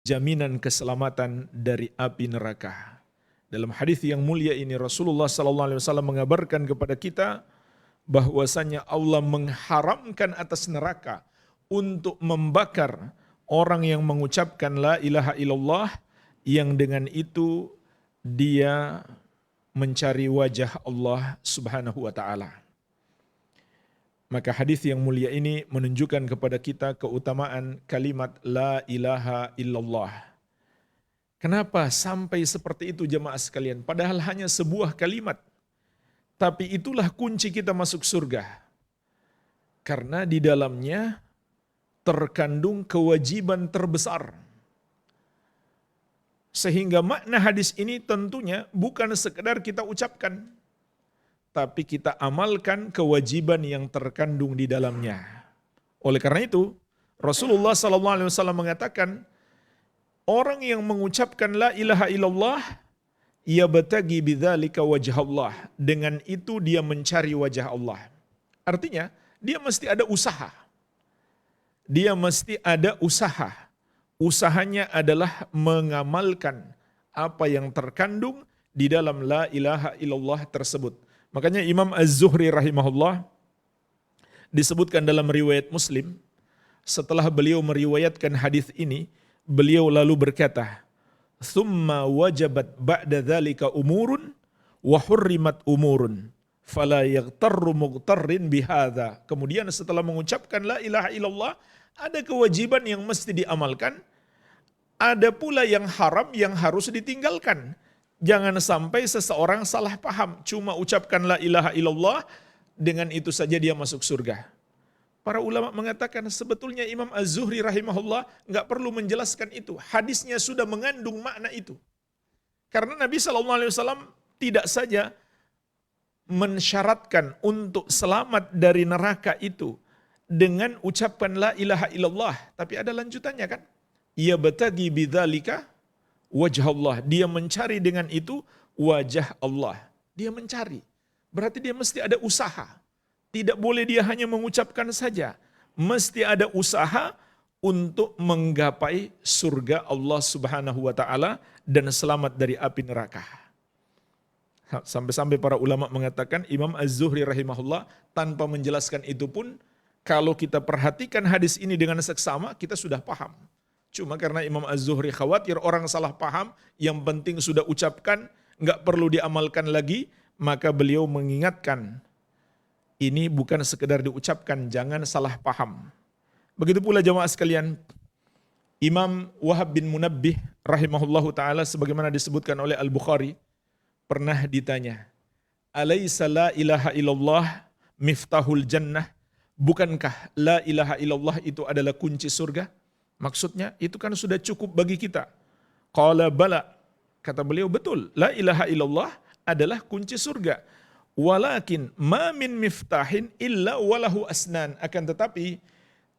jaminan keselamatan dari api neraka. Dalam hadis yang mulia ini Rasulullah SAW mengabarkan kepada kita bahwasanya Allah mengharamkan atas neraka untuk membakar orang yang mengucapkan la ilaha illallah, yang dengan itu dia mencari wajah Allah Subhanahu wa taala. Maka hadis yang mulia ini menunjukkan kepada kita keutamaan kalimat la ilaha illallah. Kenapa sampai seperti itu jemaah sekalian? Padahal hanya sebuah kalimat. Tapi itulah kunci kita masuk surga. Karena di dalamnya terkandung kewajiban terbesar. Sehingga makna hadis ini tentunya bukan sekedar kita ucapkan, tapi kita amalkan kewajiban yang terkandung di dalamnya. Oleh karena itu, Rasulullah SAW mengatakan, orang yang mengucapkan la ilaha illallah, yabtagi bidzalika wajh Allah. Dengan itu dia mencari wajah Allah. Artinya, dia mesti ada usaha. Dia mesti ada usaha. Usahanya adalah mengamalkan apa yang terkandung di dalam la ilaha illallah tersebut. Makanya Imam Az-Zuhri rahimahullah disebutkan dalam riwayat Muslim, setelah beliau meriwayatkan hadis ini, beliau lalu berkata, "Tsumma wajabat ba'da dzalika umurun wa hurrimat umurun, fala yaghtarru mughtarrin bihadza." Kemudian setelah mengucapkan la ilaha illallah, ada kewajiban yang mesti diamalkan, ada pula yang haram yang harus ditinggalkan. Jangan sampai seseorang salah paham, cuma ucapkan la ilaha illallah, dengan itu saja dia masuk surga. Para ulama mengatakan sebetulnya Imam Az-Zuhri rahimahullah nggak perlu menjelaskan itu. Hadisnya sudah mengandung makna itu. Karena Nabi SAW tidak saja mensyaratkan untuk selamat dari neraka itu dengan ucapan la ilaha illallah, tapi ada lanjutannya kan? Ya batagi bidzalika wajah Allah. Dia mencari dengan itu wajah Allah. Dia mencari. Berarti dia mesti ada usaha. Tidak boleh dia hanya mengucapkan saja. Mesti ada usaha untuk menggapai surga Allah Subhanahu wa taala dan selamat dari api neraka. Sampai-sampai para ulama mengatakan, Imam Az-Zuhri rahimahullah tanpa menjelaskan itu pun, kalau kita perhatikan hadis ini dengan seksama, kita sudah paham. Cuma karena Imam Az-Zuhri khawatir orang salah paham, yang penting sudah ucapkan, nggak perlu diamalkan lagi, maka beliau mengingatkan, ini bukan sekedar diucapkan, jangan salah paham. Begitu pula jamaah sekalian, Imam Wahab bin Munabbih rahimahullahu ta'ala sebagaimana disebutkan oleh Al-Bukhari, pernah ditanya, Alaysa la ilaha illallah miftahul jannah? Bukankah la ilaha illallah itu adalah kunci surga? Maksudnya itu kan sudah cukup bagi kita. Qala bala. Kata beliau betul, la ilaha illallah adalah kunci surga. Walakin ma min miftahin illa walahu asnan. Akan tetapi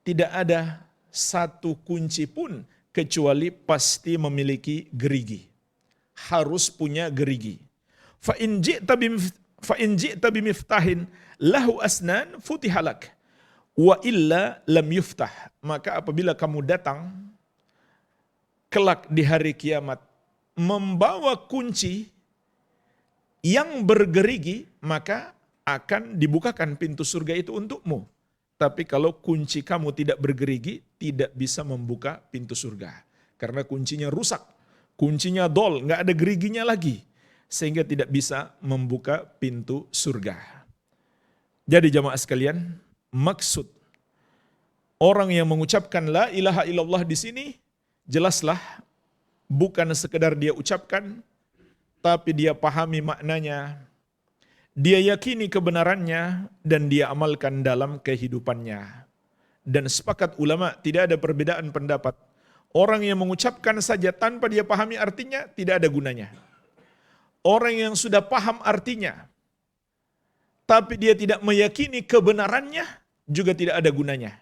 tidak ada satu kunci pun kecuali pasti memiliki gerigi. Harus punya gerigi. Fa in ji'ta bimiftahin lahu asnan futihalak. Wa illa lam yuftah. Maka apabila kamu datang kelak di hari kiamat membawa kunci yang bergerigi, maka akan dibukakan pintu surga itu untukmu. Tapi kalau kunci kamu tidak bergerigi, tidak bisa membuka pintu surga. Karena kuncinya rusak, kuncinya dol, nggak ada geriginya lagi. Sehingga tidak bisa membuka pintu surga. Jadi jamaah sekalian, maksud orang yang mengucapkan la ilaha illallah di sini, jelaslah bukan sekedar dia ucapkan, tapi dia pahami maknanya, dia yakini kebenarannya, dan dia amalkan dalam kehidupannya. Dan sepakat ulama, tidak ada perbedaan pendapat. Orang yang mengucapkan saja tanpa dia pahami artinya, tidak ada gunanya. Orang yang sudah paham artinya, tapi dia tidak meyakini kebenarannya, juga tidak ada gunanya.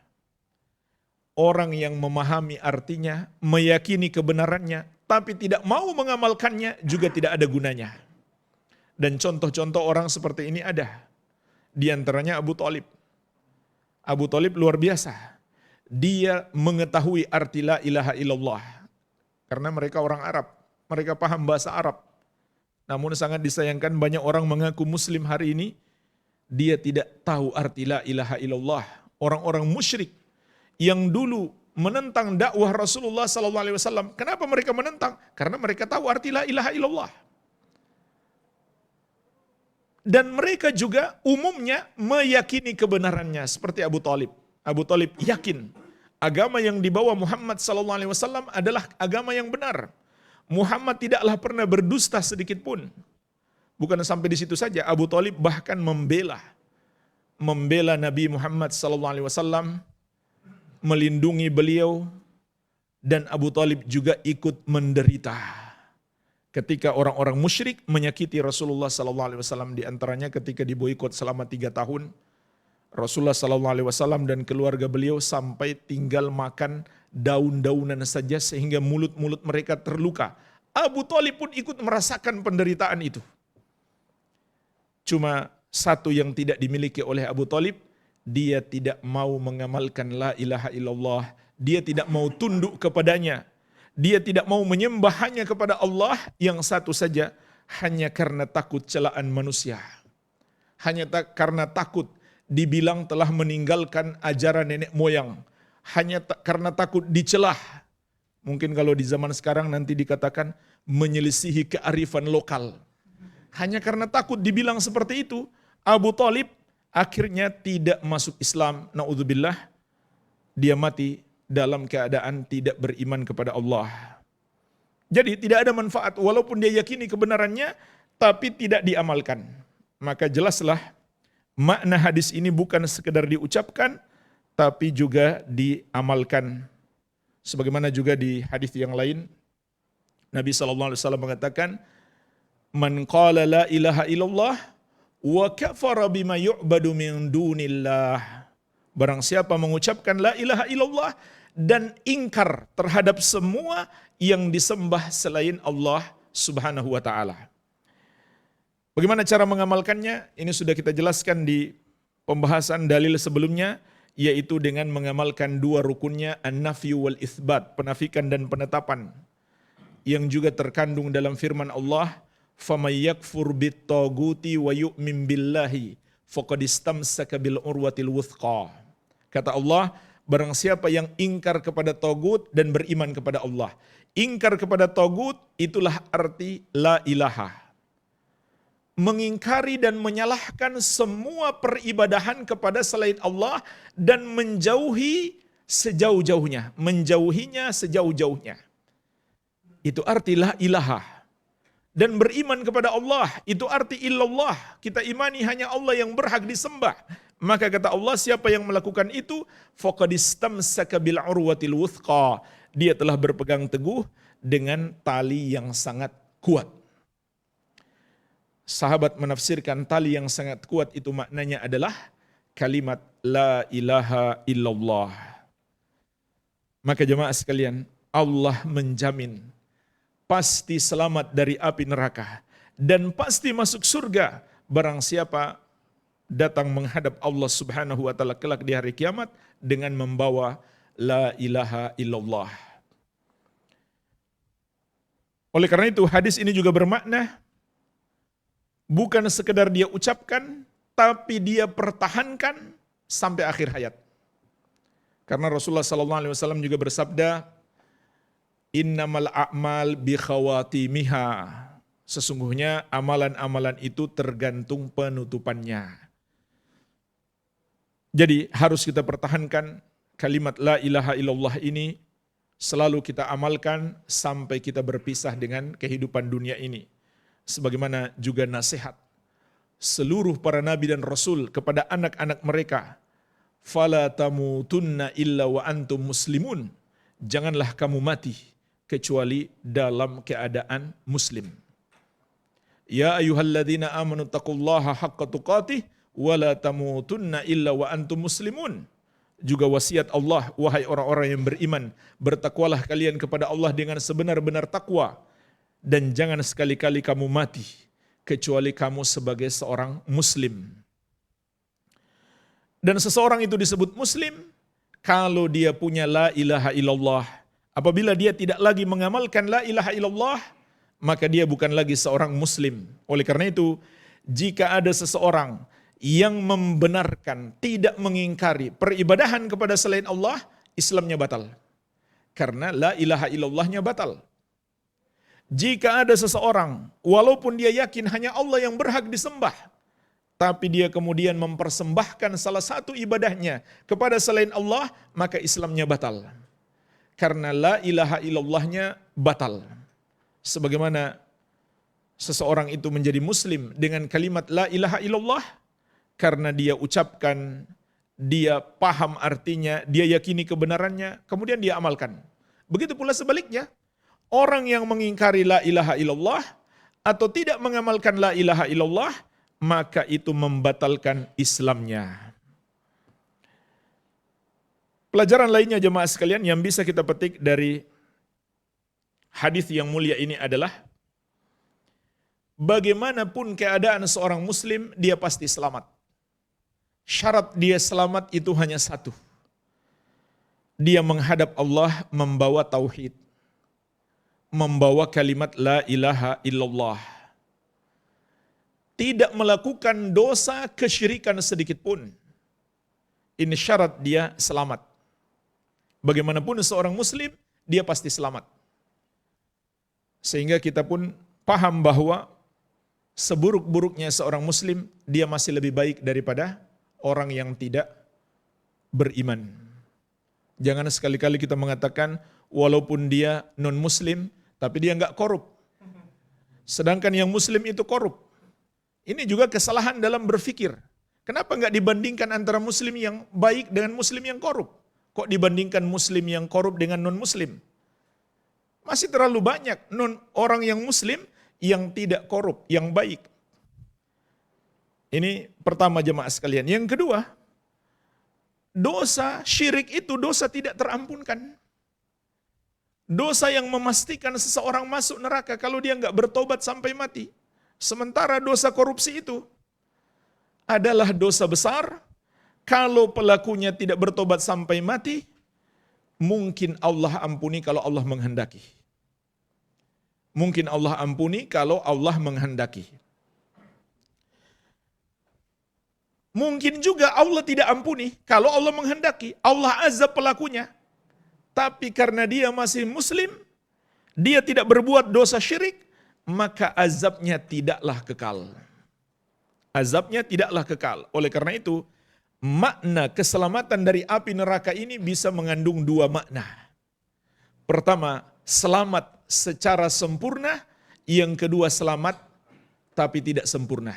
Orang yang memahami artinya, meyakini kebenarannya, tapi tidak mau mengamalkannya, juga tidak ada gunanya. Dan contoh-contoh orang seperti ini ada. Di antaranya Abu Thalib. Abu Thalib luar biasa. Dia mengetahui arti la ilaha illallah. Karena mereka orang Arab, mereka paham bahasa Arab. Namun sangat disayangkan banyak orang mengaku muslim hari ini, dia tidak tahu arti la ilaha illallah. Orang-orang musyrik yang dulu menentang dakwah Rasulullah SAW. Kenapa mereka menentang? Karena mereka tahu arti la ilaha illallah. Dan mereka juga umumnya meyakini kebenarannya seperti Abu Talib. Abu Talib yakin agama yang dibawa Muhammad SAW adalah agama yang benar. Muhammad tidaklah pernah berdusta sedikit pun. Bukan sampai di situ saja, Abu Talib bahkan membela Nabi Muhammad SAW, melindungi beliau, dan Abu Talib juga ikut menderita ketika orang-orang musyrik menyakiti Rasulullah SAW. Di antaranya ketika diboikot selama 3 tahun, Rasulullah SAW dan keluarga beliau sampai tinggal makan daun-daunan saja sehingga mulut-mulut mereka terluka. Abu Talib pun ikut merasakan penderitaan itu. Cuma satu yang tidak dimiliki oleh Abu Talib, dia tidak mau mengamalkan la ilaha illallah, dia tidak mau tunduk kepadanya, dia tidak mau menyembah hanya kepada Allah yang satu saja, hanya karena takut celaan manusia. Hanya karena takut dibilang telah meninggalkan ajaran nenek moyang, hanya karena takut dicelah. Mungkin kalau di zaman sekarang nanti dikatakan menyelisihi kearifan lokal. Hanya karena takut dibilang seperti itu, Abu Talib akhirnya tidak masuk Islam. Na'udzubillah, dia mati dalam keadaan tidak beriman kepada Allah. Jadi tidak ada manfaat walaupun dia yakini kebenarannya tapi tidak diamalkan. Maka jelaslah makna hadis ini bukan sekedar diucapkan, tapi juga diamalkan. Sebagaimana juga di hadis yang lain, Nabi SAW mengatakan, Man qala la ilaha illallah wa kafara bima yu'badu min dunillah. Barang siapa mengucapkan la ilaha illallah dan ingkar terhadap semua yang disembah selain Allah Subhanahu wa ta'ala. Bagaimana cara mengamalkannya? Ini sudah kita jelaskan di pembahasan dalil sebelumnya, yaitu dengan mengamalkan 2 rukunnya, an-nafyu wal itsbat, penafikan dan penetapan, yang juga terkandung dalam firman Allah, فَمَنْ يَكْفُرْ بِالطَّاغُوتِ وَيُؤْمِنْ بِاللَّهِ فَقَدِ اسْتَمْسَكَ بِالْعُرْوَةِ الْوُثْقَى. Kata Allah, barang siapa yang ingkar kepada tagut dan beriman kepada Allah. Ingkar kepada tagut itulah arti la ilaha. Mengingkari dan menyalahkan semua peribadahan kepada selain Allah dan menjauhi sejauh-jauhnya, menjauhinya sejauh-jauhnya. Itu arti la ilaha. Dan beriman kepada Allah, itu arti illallah. Kita imani hanya Allah yang berhak disembah. Maka kata Allah, siapa yang melakukan itu, faqad istamsaka bil urwatil wuthqa. Dia telah berpegang teguh dengan tali yang sangat kuat. Sahabat menafsirkan tali yang sangat kuat itu maknanya adalah kalimat la ilaha illallah. Maka jemaah sekalian, Allah menjamin pasti selamat dari api neraka dan pasti masuk surga barang siapa datang menghadap Allah Subhanahu wa taala kelak di hari kiamat dengan membawa la ilaha illallah. Oleh karena itu hadis ini juga bermakna bukan sekedar dia ucapkan, tapi dia pertahankan sampai akhir hayat. Karena Rasulullah SAW juga bersabda, Innamal a'mal bi khawatimiha. Sesungguhnya amalan-amalan itu tergantung penutupannya. Jadi harus kita pertahankan kalimat la ilaha illallah ini, selalu kita amalkan sampai kita berpisah dengan kehidupan dunia ini. Sebagaimana juga nasihat seluruh para nabi dan rasul kepada anak-anak mereka, fala tamutunna illa wa antum muslimun. Janganlah kamu mati kecuali dalam keadaan muslim. Ya ayyuhalladzina amanu taqullaha haqqa tuqatih wa la tamutunna illa wa antum muslimun. Juga wasiat Allah, wahai orang-orang yang beriman, bertakwalah kalian kepada Allah dengan sebenar-benar takwa. Dan jangan sekali-kali kamu mati kecuali kamu sebagai seorang muslim. Dan seseorang itu disebut muslim kalau dia punya la ilaha illallah Apabila dia tidak lagi mengamalkan la ilaha illallah, maka dia bukan lagi seorang muslim. Oleh karena itu, jika ada seseorang yang membenarkan, tidak mengingkari peribadahan kepada selain Allah, Islamnya batal. Karena la ilaha illallahnya batal. Jika ada seseorang, walaupun dia yakin hanya Allah yang berhak disembah, tapi dia kemudian mempersembahkan salah satu ibadahnya kepada selain Allah, maka Islamnya batal. Karena la ilaha illallahnya batal. Sebagaimana seseorang itu menjadi muslim dengan kalimat la ilaha illallah, karena dia ucapkan, dia paham artinya, dia yakini kebenarannya, kemudian dia amalkan. Begitu pula sebaliknya, orang yang mengingkari la ilaha illallah atau tidak mengamalkan la ilaha illallah, maka itu membatalkan Islamnya. Pelajaran lainnya jemaah sekalian yang bisa kita petik dari hadis yang mulia ini adalah bagaimanapun keadaan seorang muslim, dia pasti selamat. Syarat dia selamat itu hanya satu. Dia menghadap Allah membawa tauhid. Membawa kalimat la ilaha illallah. Tidak melakukan dosa kesyirikan sedikit pun. Ini syarat dia selamat. Bagaimanapun seorang muslim, dia pasti selamat. Sehingga kita pun paham bahwa seburuk-buruknya seorang muslim, dia masih lebih baik daripada orang yang tidak beriman. Jangan sekali-kali kita mengatakan walaupun dia non-muslim, tapi dia enggak korup. Sedangkan yang muslim itu korup. Ini juga kesalahan dalam berfikir. Kenapa enggak dibandingkan antara muslim yang baik dengan muslim yang korup? Kok dibandingkan muslim yang korup dengan non-muslim? Masih terlalu banyak orang yang muslim yang tidak korup, yang baik. Ini pertama jemaah sekalian. Yang kedua, dosa syirik itu dosa tidak terampunkan. Dosa yang memastikan seseorang masuk neraka kalau dia enggak bertobat sampai mati. Sementara dosa korupsi itu adalah dosa besar. Kalau pelakunya tidak bertobat sampai mati, mungkin Allah ampuni kalau Allah menghendaki. Mungkin Allah ampuni kalau Allah menghendaki. Mungkin juga Allah tidak ampuni kalau Allah menghendaki. Allah azab pelakunya. Tapi karena dia masih muslim, dia tidak berbuat dosa syirik, maka azabnya tidaklah kekal. Azabnya tidaklah kekal. Oleh karena itu, makna keselamatan dari api neraka ini bisa mengandung dua makna. Pertama, selamat secara sempurna. Yang kedua, selamat tapi tidak sempurna.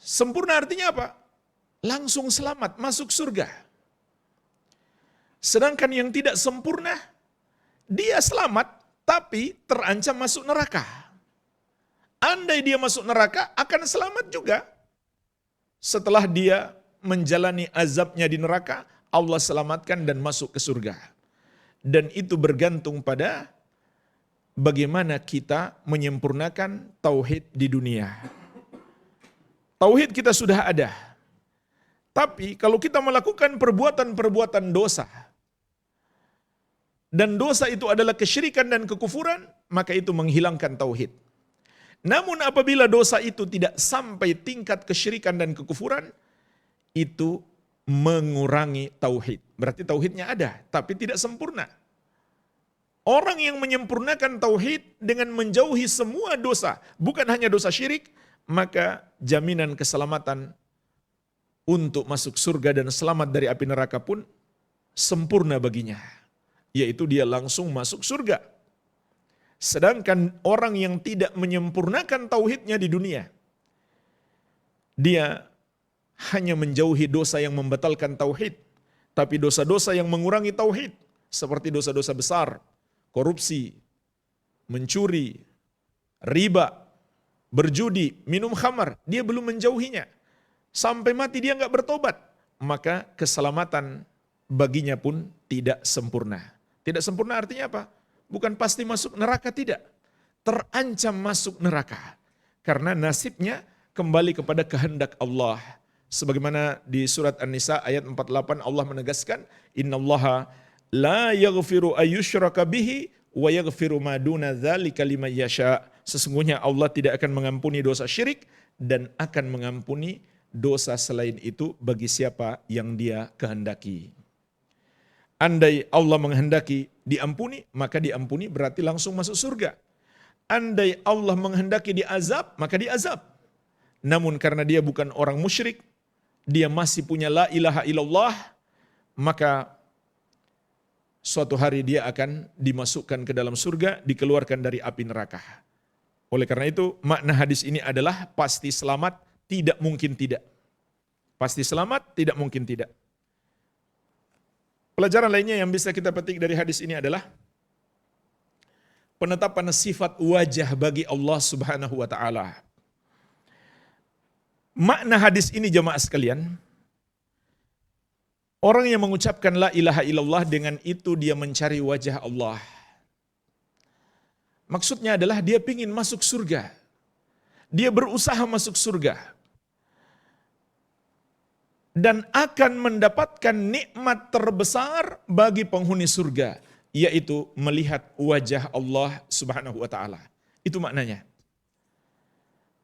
Sempurna artinya apa? Langsung selamat, masuk surga. Sedangkan yang tidak sempurna, dia selamat tapi terancam masuk neraka. Andai dia masuk neraka, akan selamat juga. Setelah dia menjalani azabnya di neraka, Allah selamatkan dan masuk ke surga. Dan itu bergantung pada bagaimana kita menyempurnakan tauhid di dunia. Tauhid kita sudah ada. Tapi kalau kita melakukan perbuatan-perbuatan dosa, dan dosa itu adalah kesyirikan dan kekufuran, maka itu menghilangkan tauhid. Namun apabila dosa itu tidak sampai tingkat kesyirikan dan kekufuran, itu mengurangi tauhid. Berarti tauhidnya ada, tapi tidak sempurna. Orang yang menyempurnakan tauhid dengan menjauhi semua dosa, bukan hanya dosa syirik, maka jaminan keselamatan untuk masuk surga dan selamat dari api neraka pun sempurna baginya. Yaitu dia langsung masuk surga. Sedangkan orang yang tidak menyempurnakan tauhidnya di dunia, dia hanya menjauhi dosa yang membatalkan tauhid, tapi dosa-dosa yang mengurangi tauhid, seperti dosa-dosa besar, korupsi, mencuri, riba, berjudi, minum khamar, dia belum menjauhinya. Sampai mati dia enggak bertobat, maka keselamatan baginya pun tidak sempurna. Tidak sempurna artinya apa? Bukan pasti masuk neraka, tidak. Terancam masuk neraka. Karena nasibnya kembali kepada kehendak Allah. Sebagaimana di surat An-Nisa ayat 48 Allah menegaskan, innallaha La yaghfiru ayyushraka bihi wa yaghfiru ma duna dzalika liman yasha. Sesungguhnya Allah tidak akan mengampuni dosa syirik dan akan mengampuni dosa selain itu bagi siapa yang Dia kehendaki. Andai Allah menghendaki diampuni, maka diampuni berarti langsung masuk surga. Andai Allah menghendaki diazab, maka diazab. Namun karena dia bukan orang musyrik, dia masih punya la ilaha illallah, maka suatu hari dia akan dimasukkan ke dalam surga, dikeluarkan dari api neraka. Oleh karena itu, makna hadis ini adalah pasti selamat, tidak mungkin tidak. Pasti selamat, tidak mungkin tidak. Pelajaran lainnya yang bisa kita petik dari hadis ini adalah penetapan sifat wajah bagi Allah Subhanahu wa taala. Makna hadis ini jemaah sekalian, orang yang mengucapkan la ilaha illallah dengan itu dia mencari wajah Allah. Maksudnya adalah dia ingin masuk surga. Dia berusaha masuk surga. Dan akan mendapatkan nikmat terbesar bagi penghuni surga, yaitu melihat wajah Allah Subhanahu wa taala. Itu maknanya.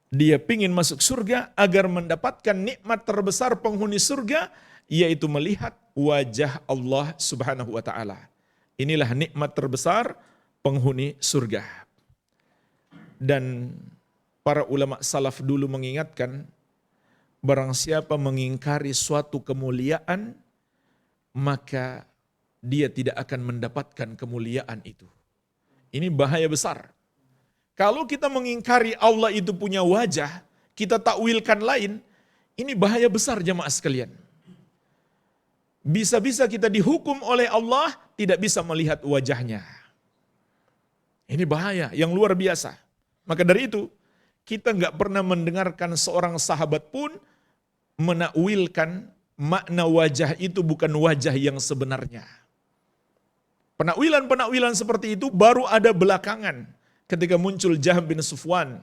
Dia ingin masuk surga agar mendapatkan nikmat terbesar penghuni surga, yaitu melihat wajah Allah Subhanahu wa taala. Inilah nikmat terbesar penghuni surga. Dan para ulama salaf dulu mengingatkan, barang siapa mengingkari suatu kemuliaan, maka dia tidak akan mendapatkan kemuliaan itu. Ini bahaya besar. Kalau kita mengingkari Allah itu punya wajah, kita takwilkan lain, ini bahaya besar jemaah sekalian. Bisa-bisa kita dihukum oleh Allah tidak bisa melihat wajahnya. Ini bahaya yang luar biasa. Maka dari itu, kita nggak pernah mendengarkan seorang sahabat pun menakwilkan makna wajah itu bukan wajah yang sebenarnya. Penakwilan-penakwilan seperti itu baru ada belakangan ketika muncul Jahm bin Sufwan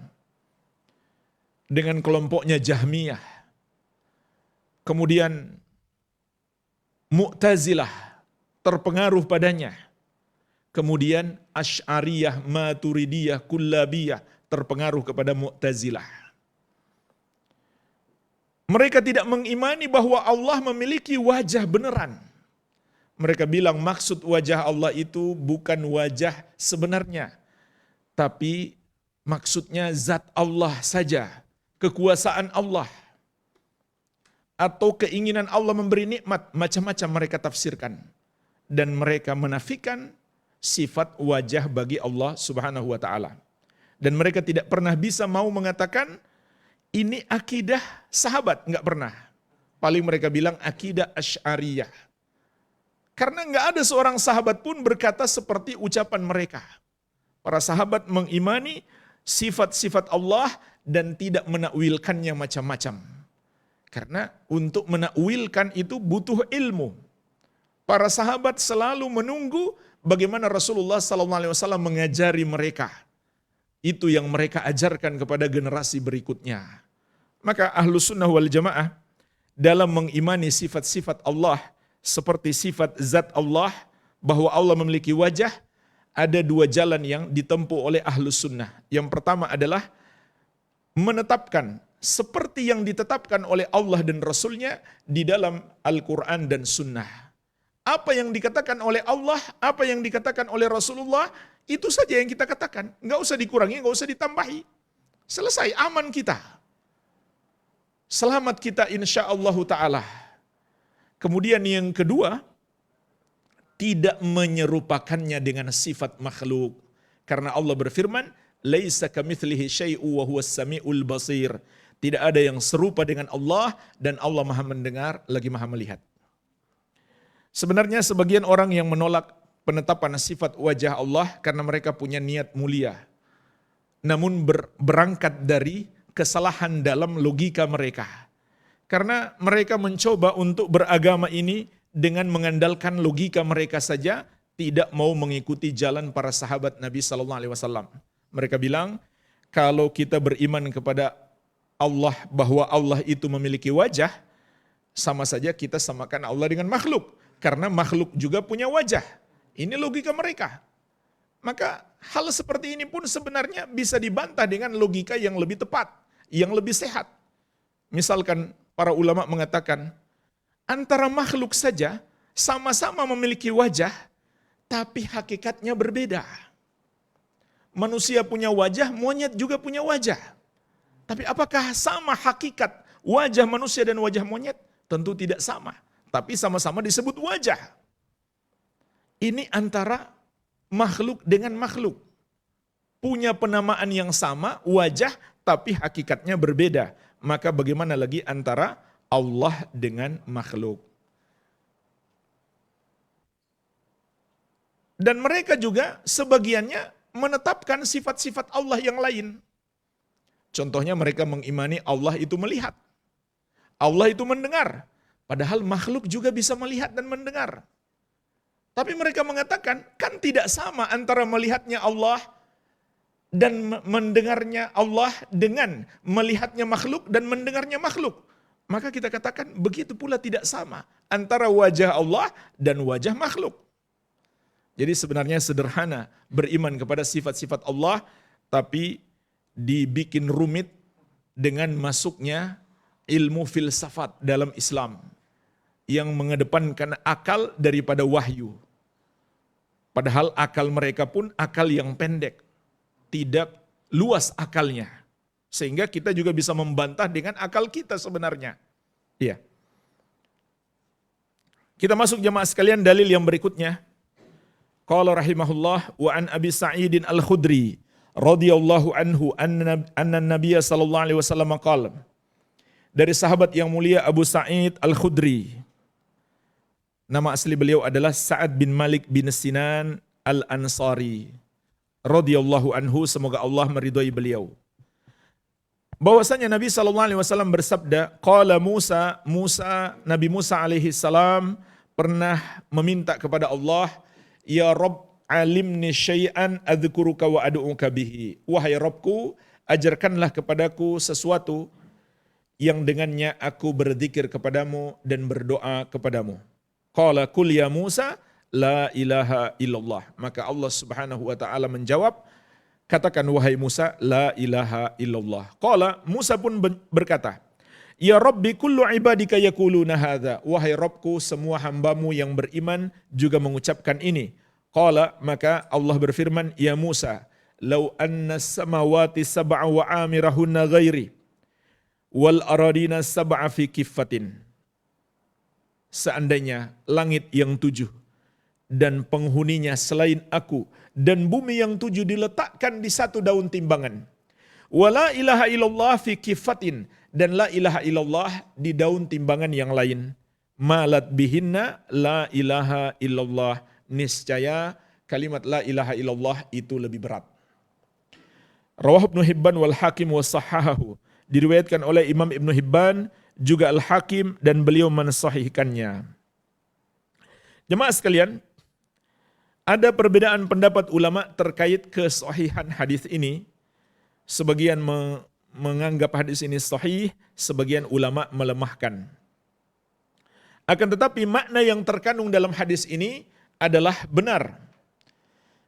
dengan kelompoknya Jahmiyah. Kemudian Mu'tazilah terpengaruh padanya. Kemudian Asy'ariyah, Maturidiyah, Kullabiyah terpengaruh kepada Mu'tazilah. Mereka tidak mengimani bahwa Allah memiliki wajah beneran. Mereka bilang maksud wajah Allah itu bukan wajah sebenarnya, tapi maksudnya zat Allah saja, kekuasaan Allah, atau keinginan Allah memberi nikmat, macam-macam mereka tafsirkan. Dan mereka menafikan sifat wajah bagi Allah Subhanahu wa taala. Dan mereka tidak pernah bisa mau mengatakan ini akidah sahabat, enggak pernah. Paling mereka bilang akidah Asy'ariyah. Karena enggak ada seorang sahabat pun berkata seperti ucapan mereka. Para sahabat mengimani sifat-sifat Allah dan tidak menakwilkannya macam-macam. Karena untuk menakwilkan itu butuh ilmu. Para sahabat selalu menunggu bagaimana Rasulullah SAW mengajari mereka. Itu yang mereka ajarkan kepada generasi berikutnya. Maka Ahlus Sunnah wal Jamaah dalam mengimani sifat-sifat Allah seperti sifat zat Allah, bahwa Allah memiliki wajah, ada dua jalan yang ditempuh oleh Ahlus Sunnah. Yang pertama adalah menetapkan seperti yang ditetapkan oleh Allah dan Rasulnya di dalam Al-Quran dan Sunnah. Apa yang dikatakan oleh Allah, apa yang dikatakan oleh Rasulullah, itu saja yang kita katakan. Nggak usah dikurangi, nggak usah ditambahi. Selesai, aman kita. Selamat kita insya Allah ta'ala. Kemudian yang kedua, tidak menyerupakannya dengan sifat makhluk. Karena Allah berfirman, "Laisa kamitslihi syai'un wa huwas samiul basir." Tidak ada yang serupa dengan Allah dan Allah Maha mendengar lagi Maha melihat. Sebenarnya sebagian orang yang menolak penetapan sifat wajah Allah karena mereka punya niat mulia. Namun berangkat dari kesalahan dalam logika mereka. Karena mereka mencoba untuk beragama ini dengan mengandalkan logika mereka saja, tidak mau mengikuti jalan para sahabat Nabi SAW. Mereka bilang, kalau kita beriman kepada Allah bahwa Allah itu memiliki wajah, sama saja kita samakan Allah dengan makhluk. Karena makhluk juga punya wajah. Ini logika mereka. Maka hal seperti ini pun sebenarnya bisa dibantah dengan logika yang lebih tepat, yang lebih sehat. Misalkan para ulama mengatakan, antara makhluk saja sama-sama memiliki wajah, tapi hakikatnya berbeda. Manusia punya wajah, monyet juga punya wajah. Tapi apakah sama hakikat wajah manusia dan wajah monyet? Tentu tidak sama. Tapi sama-sama disebut wajah. Ini antara makhluk dengan makhluk. Punya penamaan yang sama, wajah, tapi hakikatnya berbeda. Maka bagaimana lagi antara Allah dengan makhluk? Dan mereka juga sebagiannya menetapkan sifat-sifat Allah yang lain. Contohnya mereka mengimani Allah itu melihat. Allah itu mendengar. Padahal makhluk juga bisa melihat dan mendengar. Tapi mereka mengatakan, kan tidak sama antara melihatnya Allah dan mendengarnya Allah dengan melihatnya makhluk dan mendengarnya makhluk. Maka kita katakan begitu pula tidak sama antara wajah Allah dan wajah makhluk. Jadi sebenarnya sederhana beriman kepada sifat-sifat Allah, tapi dibikin rumit dengan masuknya ilmu filsafat dalam Islam yang mengedepankan akal daripada wahyu. Padahal akal mereka pun akal yang pendek, tidak luas akalnya. Sehingga kita juga bisa membantah dengan akal kita sebenarnya. Iya. Kita masuk jemaah sekalian dalil yang berikutnya. Qala rahimahullah wa an Abi Sa'idin Al-Khudri radhiyallahu anhu anna Nabiy sallallahu alaihi wasallam qala. Dari sahabat yang mulia Abu Sa'id Al-Khudri. Nama asli beliau adalah Sa'ad bin Malik bin Sinan Al-Ansari radhiyallahu anhu, semoga Allah meridhai beliau. Bahwasanya Nabi sallallahu alaihi wasallam bersabda, qala Nabi Musa alaihi salam pernah meminta kepada Allah, ya Rabb alimni syai'an adzkuruka wa ad'uka bihi. Wahai Rabbku, ajarkanlah kepadaku sesuatu yang dengannya aku berzikir kepadamu dan berdoa kepadamu. Qala kul ya Musa la ilaha illallah. Maka Allah Subhanahu wa taala menjawab, katakan wahai Musa la ilaha illallah. Qala Musa pun berkata, ya Rabbi kullu ibadika yaquluna hadza. Wahai Rabbku, semua hambamu yang beriman juga mengucapkan ini. Qala, maka Allah berfirman, ya Musa, law anna samawati sab'a wa amirahunna ghairi wal aradina sab'a fi kiffatin. Seandainya langit yang 7 dan penghuninya selain aku dan bumi yang 7 diletakkan di satu daun timbangan. Wala ilaha illallah fi kiffatin, dan la ilaha illallah di daun timbangan yang lain. Malat bihinna la ilaha illallah. Niscaya kalimat la ilaha illallah itu lebih berat. Rawah Ibnu Hibban wal Hakim wa sahahahu. Diriwayatkan oleh Imam Ibnu Hibban juga Al-Hakim dan beliau mensahihkannya. Jemaah sekalian, ada perbedaan pendapat ulama terkait kesahihan hadis ini. Sebagian menganggap hadis ini sahih, sebagian ulama melemahkan. Akan tetapi makna yang terkandung dalam hadis ini adalah benar.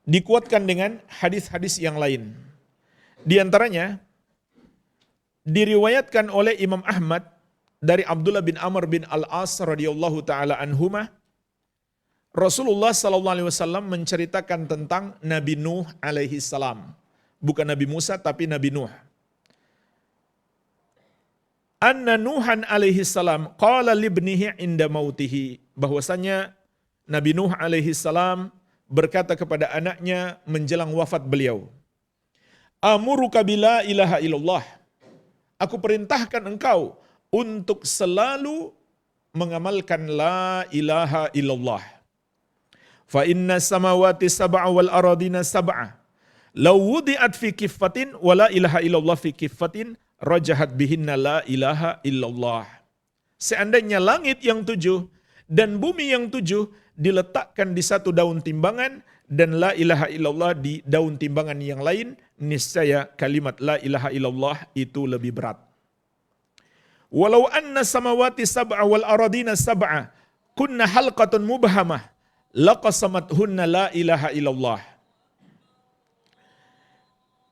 Dikuatkan dengan hadis-hadis yang lain. Di antaranya diriwayatkan oleh Imam Ahmad dari Abdullah bin Amr bin Al-As radhiyallahu taala anhuma, Rasulullah sallallahu alaihi wasallam menceritakan tentang Nabi Nuh alaihi salam. Bukan Nabi Musa tapi Nabi Nuh. Anna Nuhan alaihi salam qala libnihi inda mautihi, bahwasanya Nabi Nuh alaihi salam berkata kepada anaknya menjelang wafat beliau, amuruka bila ilaha illallah. Aku perintahkan engkau untuk selalu mengamalkan la ilaha illallah. Fa inna samawati sab'a wal aradina sab'a. Law wudi'at fi kiffatin wa la ilaha illallah fi kiffatin rajahat bihinna la ilaha illallah. Seandainya langit yang 7 dan bumi yang 7 diletakkan di satu daun timbangan dan la ilaha illallah di daun timbangan yang lain, niscaya kalimat la ilaha illallah itu lebih berat. Walau anna samawati sab'a wal aradina sab'a kunna halqatun mubhamah laqasamathunna la ilaha illallah.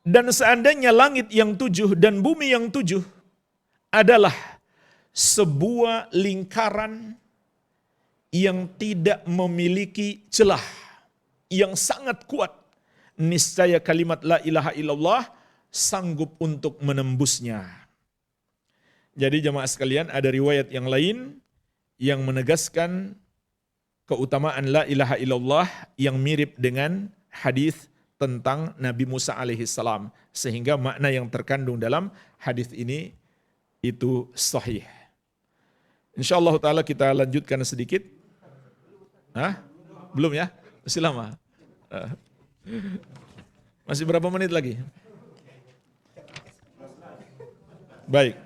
Dan seandainya langit yang 7 dan bumi yang 7 adalah sebuah lingkaran yang tidak memiliki celah, yang sangat kuat, niscaya kalimat la ilaha illallah sanggup untuk menembusnya. Jadi jemaah sekalian, ada riwayat yang lain yang menegaskan keutamaan la ilaha illallah yang mirip dengan hadis tentang Nabi Musa alaihi salam, sehingga makna yang terkandung dalam hadis ini itu sahih. Insyaallah taala kita lanjutkan sedikit. Belum ya? Masih lama. Masih berapa menit lagi? Baik.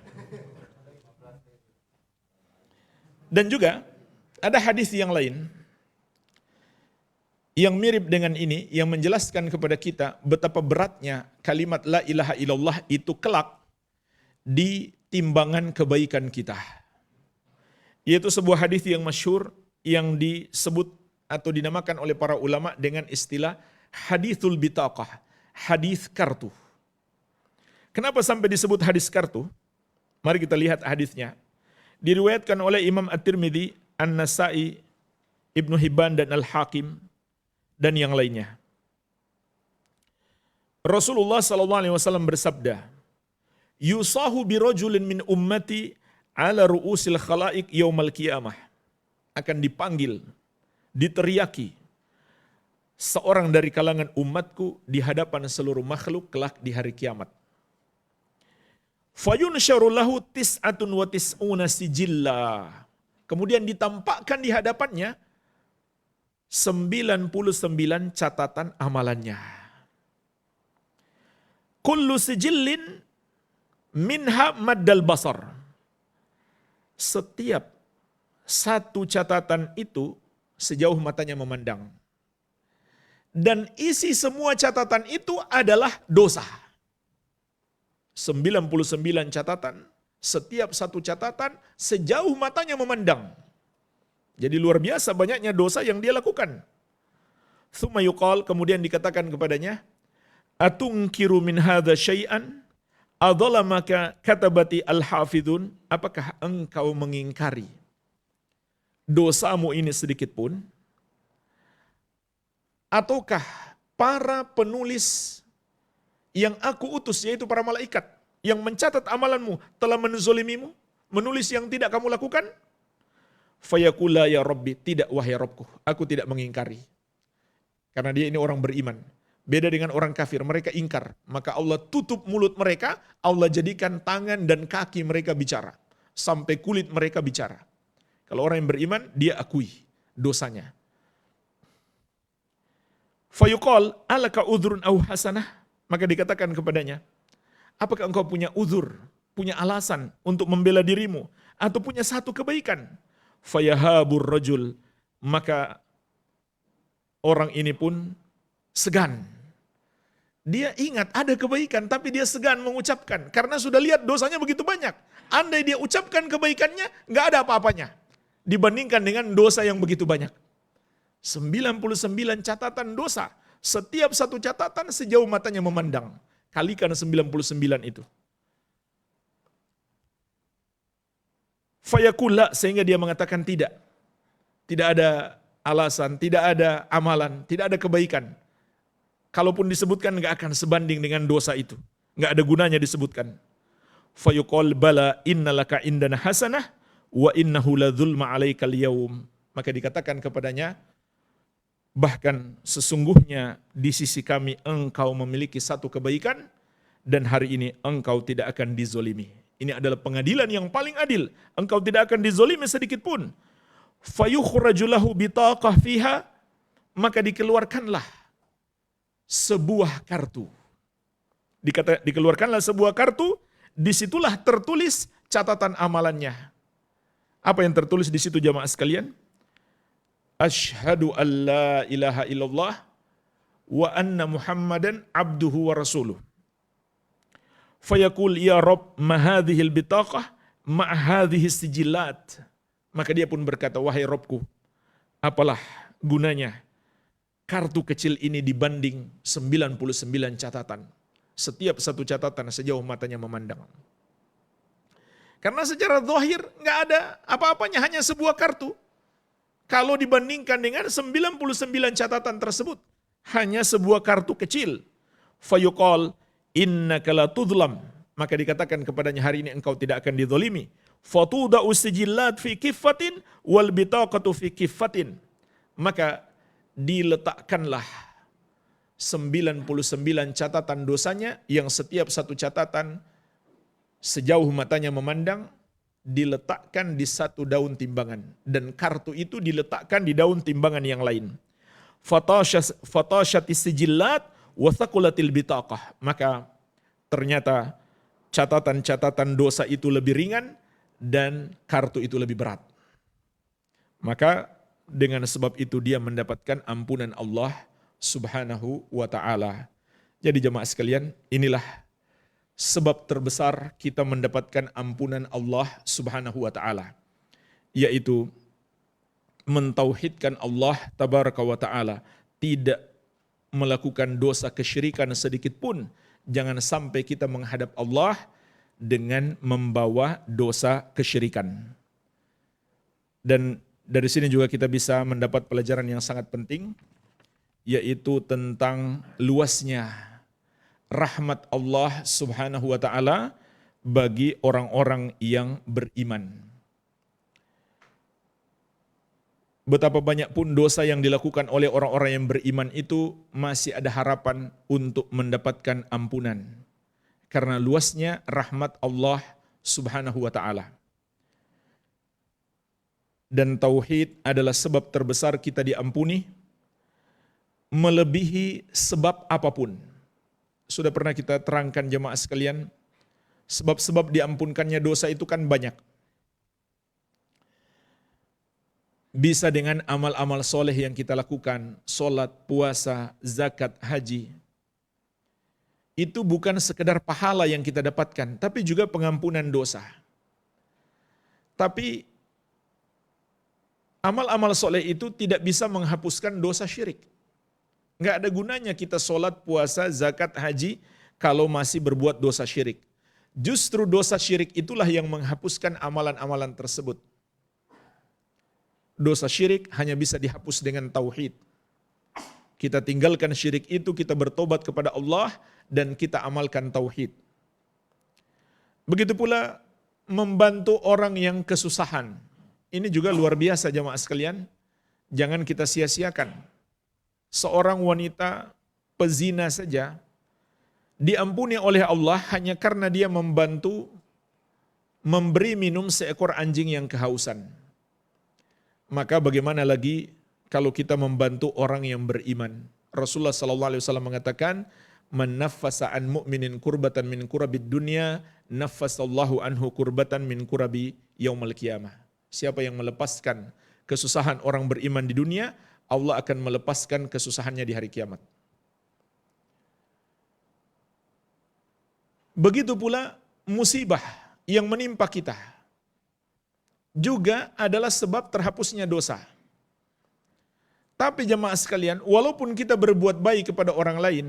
Dan juga ada hadis yang lain yang mirip dengan ini, yang menjelaskan kepada kita betapa beratnya kalimat la ilaha illallah itu kelak di timbangan kebaikan kita. Yaitu sebuah hadis yang masyhur yang disebut atau dinamakan oleh para ulama dengan istilah hadithul bitaqah, hadis kartu. Kenapa sampai disebut hadis kartu? Mari kita lihat hadisnya. Diriwayatkan oleh Imam At-Tirmidzi, An-Nasa'i, Ibnu Hibban dan Al-Hakim dan yang lainnya. Rasulullah SAW bersabda, "Yusahu birajulin min ummati ala ru'usil khalaik yaumal qiyamah." Akan dipanggil, diteriaki seorang dari kalangan umatku di hadapan seluruh makhluk kelak di hari kiamat. Fayunsyaru lahu tis'atun wa tis'una sijilla. Kemudian ditampakkan di hadapannya 99 catatan amalannya. Kullu sijillin minha maddal basar. Setiap satu catatan itu sejauh matanya memandang. Dan isi semua catatan itu adalah dosa. 99 catatan, setiap satu catatan sejauh matanya memandang. Jadi luar biasa banyaknya dosa yang dia lakukan. Tsumma yuqal, kemudian dikatakan kepadanya, "Atunkiru min hadza syai'an? Adzalamaka katabati al-hafidun?" Apakah engkau mengingkari dosamu ini sedikit pun? Ataukah para penulis yang aku utus, yaitu para malaikat yang mencatat amalanmu, telah menzolimimu, menulis yang tidak kamu lakukan? Fayaqula ya Rabbi, tidak wahai Rabbku, aku tidak mengingkari. Karena dia ini orang beriman. Beda dengan orang kafir, mereka ingkar. Maka Allah tutup mulut mereka, Allah jadikan tangan dan kaki mereka bicara. Sampai kulit mereka bicara. Kalau orang yang beriman, dia akui dosanya. Fayuqal alaka udhrun au hasanah? Maka dikatakan kepadanya, apakah engkau punya uzur, punya alasan untuk membela dirimu, atau punya satu kebaikan? Fayahabur rajul, maka orang ini pun segan. Dia ingat ada kebaikan, tapi dia segan mengucapkan, karena sudah lihat dosanya begitu banyak. Andai dia ucapkan kebaikannya, nggak ada apa-apanya, dibandingkan dengan dosa yang begitu banyak. 99 catatan dosa, setiap satu catatan sejauh matanya memandang. Kalikan 99 itu. Fayaqula, sehingga dia mengatakan tidak. Tidak ada alasan, tidak ada amalan, tidak ada kebaikan. Kalaupun disebutkan nggak akan sebanding dengan dosa itu. Nggak ada gunanya disebutkan. Fayuqal bala innalaka indana hasanah wa innahu la dzulma alaikal yaum. Maka dikatakan kepadanya, bahkan sesungguhnya di sisi kami engkau memiliki satu kebaikan dan hari ini engkau tidak akan dizolimi. Ini adalah pengadilan yang paling adil. Engkau tidak akan dizolimi sedikit pun. Fayukhraju lahu bitaqah fiha, maka dikeluarkanlah sebuah kartu. Dikeluarkanlah sebuah kartu, disitulah tertulis catatan amalannya. Apa yang tertulis di situ jamaah sekalian? Asyhadu an la ilaha illallah wa anna Muhammadan abduhu wa rasuluh. Fayaqul ya Rabb ma hadhil bitaqah ma hadhihi sijilat. Maka dia pun berkata, wahai Robku, apalah gunanya kartu kecil ini dibanding 99 catatan. Setiap satu catatan sejauh matanya memandang. Karena secara zahir nggak ada apa-apanya, hanya sebuah kartu. Kalau dibandingkan dengan 99 catatan tersebut, hanya sebuah kartu kecil. Fayuqal innaka la tudlam. Maka dikatakan kepadanya, hari ini engkau tidak akan dizalimi. Fatuda'u sijillat fi kiffatin wal bitaqatu fi kiffatin. Maka diletakkanlah 99 catatan dosanya yang setiap satu catatan sejauh matanya memandang diletakkan di satu daun timbangan, dan kartu itu diletakkan di daun timbangan yang lain. Fatashatis sijillat wa thaqulatil bitaqah. Maka ternyata catatan-catatan dosa itu lebih ringan dan kartu itu lebih berat. Maka dengan sebab itu dia mendapatkan ampunan Allah Subhanahu wa ta'ala. Jadi jemaah sekalian, inilah sebab terbesar kita mendapatkan ampunan Allah Subhanahu wa ta'ala, yaitu mentauhidkan Allah tabaraka wa ta'ala, tidak melakukan dosa kesyirikan sedikit pun. Jangan sampai kita menghadap Allah dengan membawa dosa kesyirikan. Dan dari sini juga kita bisa mendapat pelajaran yang sangat penting, yaitu tentang luasnya rahmat Allah Subhanahu wa ta'ala bagi orang-orang yang beriman. Betapa banyak pun dosa yang dilakukan oleh orang-orang yang beriman itu masih ada harapan untuk mendapatkan ampunan. Karena luasnya rahmat Allah Subhanahu wa ta'ala. Dan tauhid adalah sebab terbesar kita diampuni, melebihi sebab apapun. Sudah pernah kita terangkan jemaah sekalian, sebab-sebab diampunkannya dosa itu kan banyak. Bisa dengan amal-amal soleh yang kita lakukan, solat, puasa, zakat, haji. Itu bukan sekedar pahala yang kita dapatkan, tapi juga pengampunan dosa. Tapi amal-amal soleh itu tidak bisa menghapuskan dosa syirik. Nggak ada gunanya kita solat, puasa, zakat, haji kalau masih berbuat dosa syirik. Justru dosa syirik itulah yang menghapuskan amalan-amalan tersebut. Dosa syirik hanya bisa dihapus dengan tauhid. Kita tinggalkan syirik itu, kita bertobat kepada Allah, dan kita amalkan tauhid. Begitu pula membantu orang yang kesusahan. Ini juga luar biasa jemaah sekalian. Jangan kita sia-siakan. Seorang wanita pezina saja diampuni oleh Allah hanya karena dia membantu memberi minum seekor anjing yang kehausan. Maka bagaimana lagi kalau kita membantu orang yang beriman? Rasulullah SAW mengatakan, "Man naffasa an mu'minin kurbatan min kurabid dunya, naffasallahu anhu kurbatan min kurabi yaumil qiyamah." Siapa yang melepaskan kesusahan orang beriman di dunia, Allah akan melepaskan kesusahannya di hari kiamat. Begitu pula musibah yang menimpa kita juga adalah sebab terhapusnya dosa. Tapi jemaah sekalian, walaupun kita berbuat baik kepada orang lain,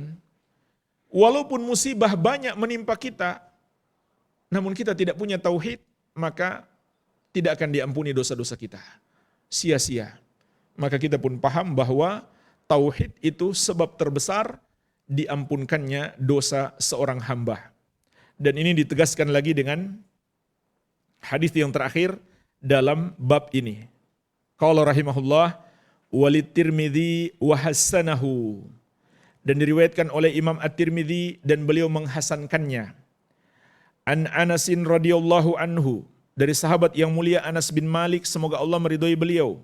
walaupun musibah banyak menimpa kita, namun kita tidak punya tauhid, maka tidak akan diampuni dosa-dosa kita. Sia-sia. Maka kita pun paham bahwa tauhid itu sebab terbesar diampunkannya dosa seorang hamba. Dan ini ditegaskan lagi dengan hadis yang terakhir dalam bab ini. Qala rahimahullah walid Tirmidzi wa hassanahu. Dan diriwayatkan oleh Imam At-Tirmidzi dan beliau menghasankannya. An Anasin radhiyallahu anhu, dari sahabat yang mulia Anas bin Malik, semoga Allah meridhai beliau.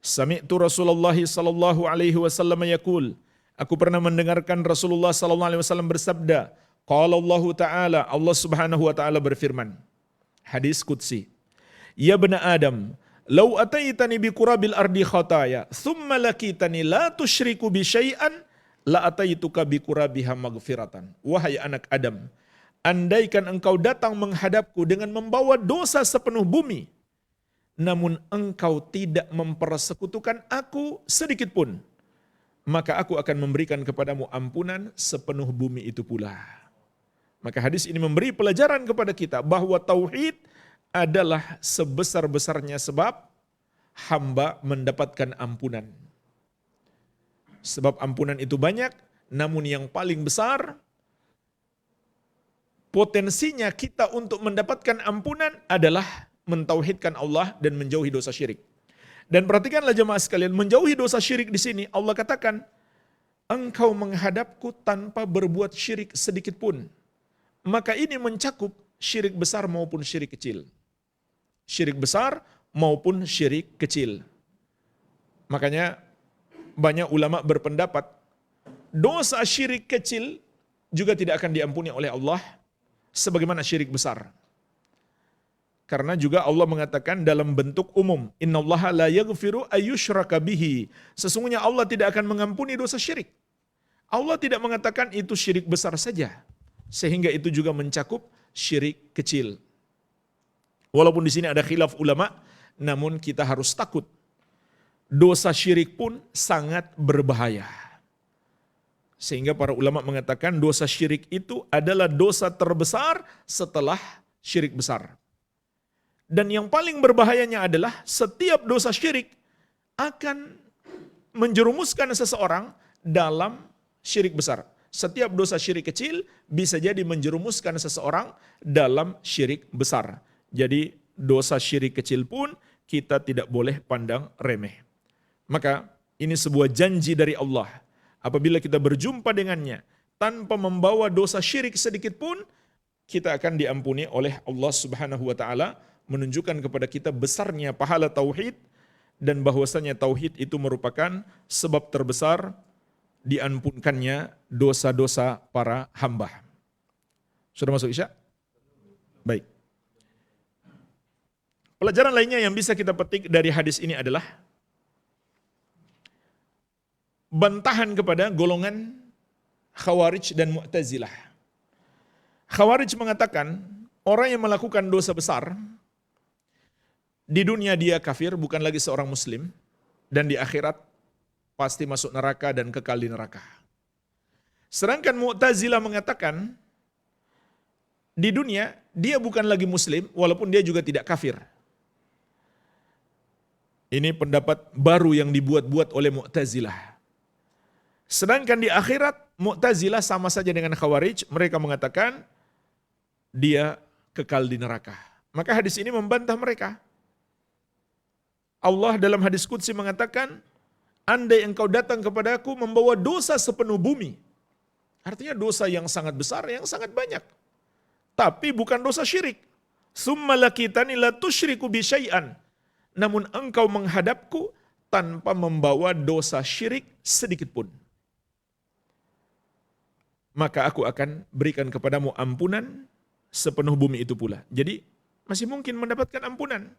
Sami'tu Rasulullah sallallahu alaihi wasallam yaqul, aku pernah mendengarkan Rasulullah sallallahu alaihi wasallam bersabda, qala Allah taala, Allah Subhanahu wa taala berfirman. Hadis qudsi. Ya bani Adam, law ataitani bi qurabil ardi khataya, thumma lakitani la tusyriku bi syai'an, la ataituka bi qurabiha maghfiratan. Wahai anak Adam, andaikan engkau datang menghadapku dengan membawa dosa sepenuh bumi, namun engkau tidak mempersekutukan aku sedikit pun, maka aku akan memberikan kepadamu ampunan sepenuh bumi itu pula. Maka hadis ini memberi pelajaran kepada kita bahwa tauhid adalah sebesar-besarnya sebab hamba mendapatkan ampunan. Sebab ampunan itu banyak, namun yang paling besar potensinya kita untuk mendapatkan ampunan adalah mentauhidkan Allah dan menjauhi dosa syirik. Dan perhatikanlah jemaah sekalian, menjauhi dosa syirik di sini Allah katakan, engkau menghadapku tanpa berbuat syirik sedikit pun. Maka ini mencakup syirik besar maupun syirik kecil. Syirik besar maupun syirik kecil. Makanya banyak ulama berpendapat dosa syirik kecil juga tidak akan diampuni oleh Allah sebagaimana syirik besar. Karena juga Allah mengatakan dalam bentuk umum, innallaha la yaghfiru ayyushraka bihi. Sesungguhnya Allah tidak akan mengampuni dosa syirik. Allah tidak mengatakan itu syirik besar saja, sehingga itu juga mencakup syirik kecil. Walaupun di sini ada khilaf ulama, namun kita harus takut. Dosa syirik pun sangat berbahaya. Sehingga para ulama mengatakan dosa syirik itu adalah dosa terbesar setelah syirik besar. Dan yang paling berbahayanya adalah setiap dosa syirik akan menjerumuskan seseorang dalam syirik besar. Setiap dosa syirik kecil bisa jadi menjerumuskan seseorang dalam syirik besar. Jadi dosa syirik kecil pun kita tidak boleh pandang remeh. Maka ini sebuah janji dari Allah. Apabila kita berjumpa dengannya tanpa membawa dosa syirik sedikit pun, kita akan diampuni oleh Allah Subhanahu wa taala, menunjukkan kepada kita besarnya pahala tauhid dan bahwasanya tauhid itu merupakan sebab terbesar diampunkannya dosa-dosa para hamba. Sudah masuk Isya? Baik. Pelajaran lainnya yang bisa kita petik dari hadis ini adalah bantahan kepada golongan Khawarij dan Mu'tazilah. Khawarij mengatakan orang yang melakukan dosa besar di dunia dia kafir, bukan lagi seorang muslim, dan di akhirat pasti masuk neraka dan kekal di neraka. Sedangkan Mu'tazilah mengatakan di dunia dia bukan lagi muslim walaupun dia juga tidak kafir. Ini pendapat baru yang dibuat-buat oleh Mu'tazilah. Sedangkan di akhirat Mu'tazilah sama saja dengan Khawarij, mereka mengatakan dia kekal di neraka. Maka hadis ini membantah mereka. Allah dalam hadis qudsi mengatakan, andai engkau datang kepadaku membawa dosa sepenuh bumi. Artinya dosa yang sangat besar, yang sangat banyak. Tapi bukan dosa syirik. Summa lakitani la tusyriku bi syai'an. Namun engkau menghadapku tanpa membawa dosa syirik sedikit pun. Maka aku akan berikan kepadamu ampunan sepenuh bumi itu pula. Jadi masih mungkin mendapatkan ampunan.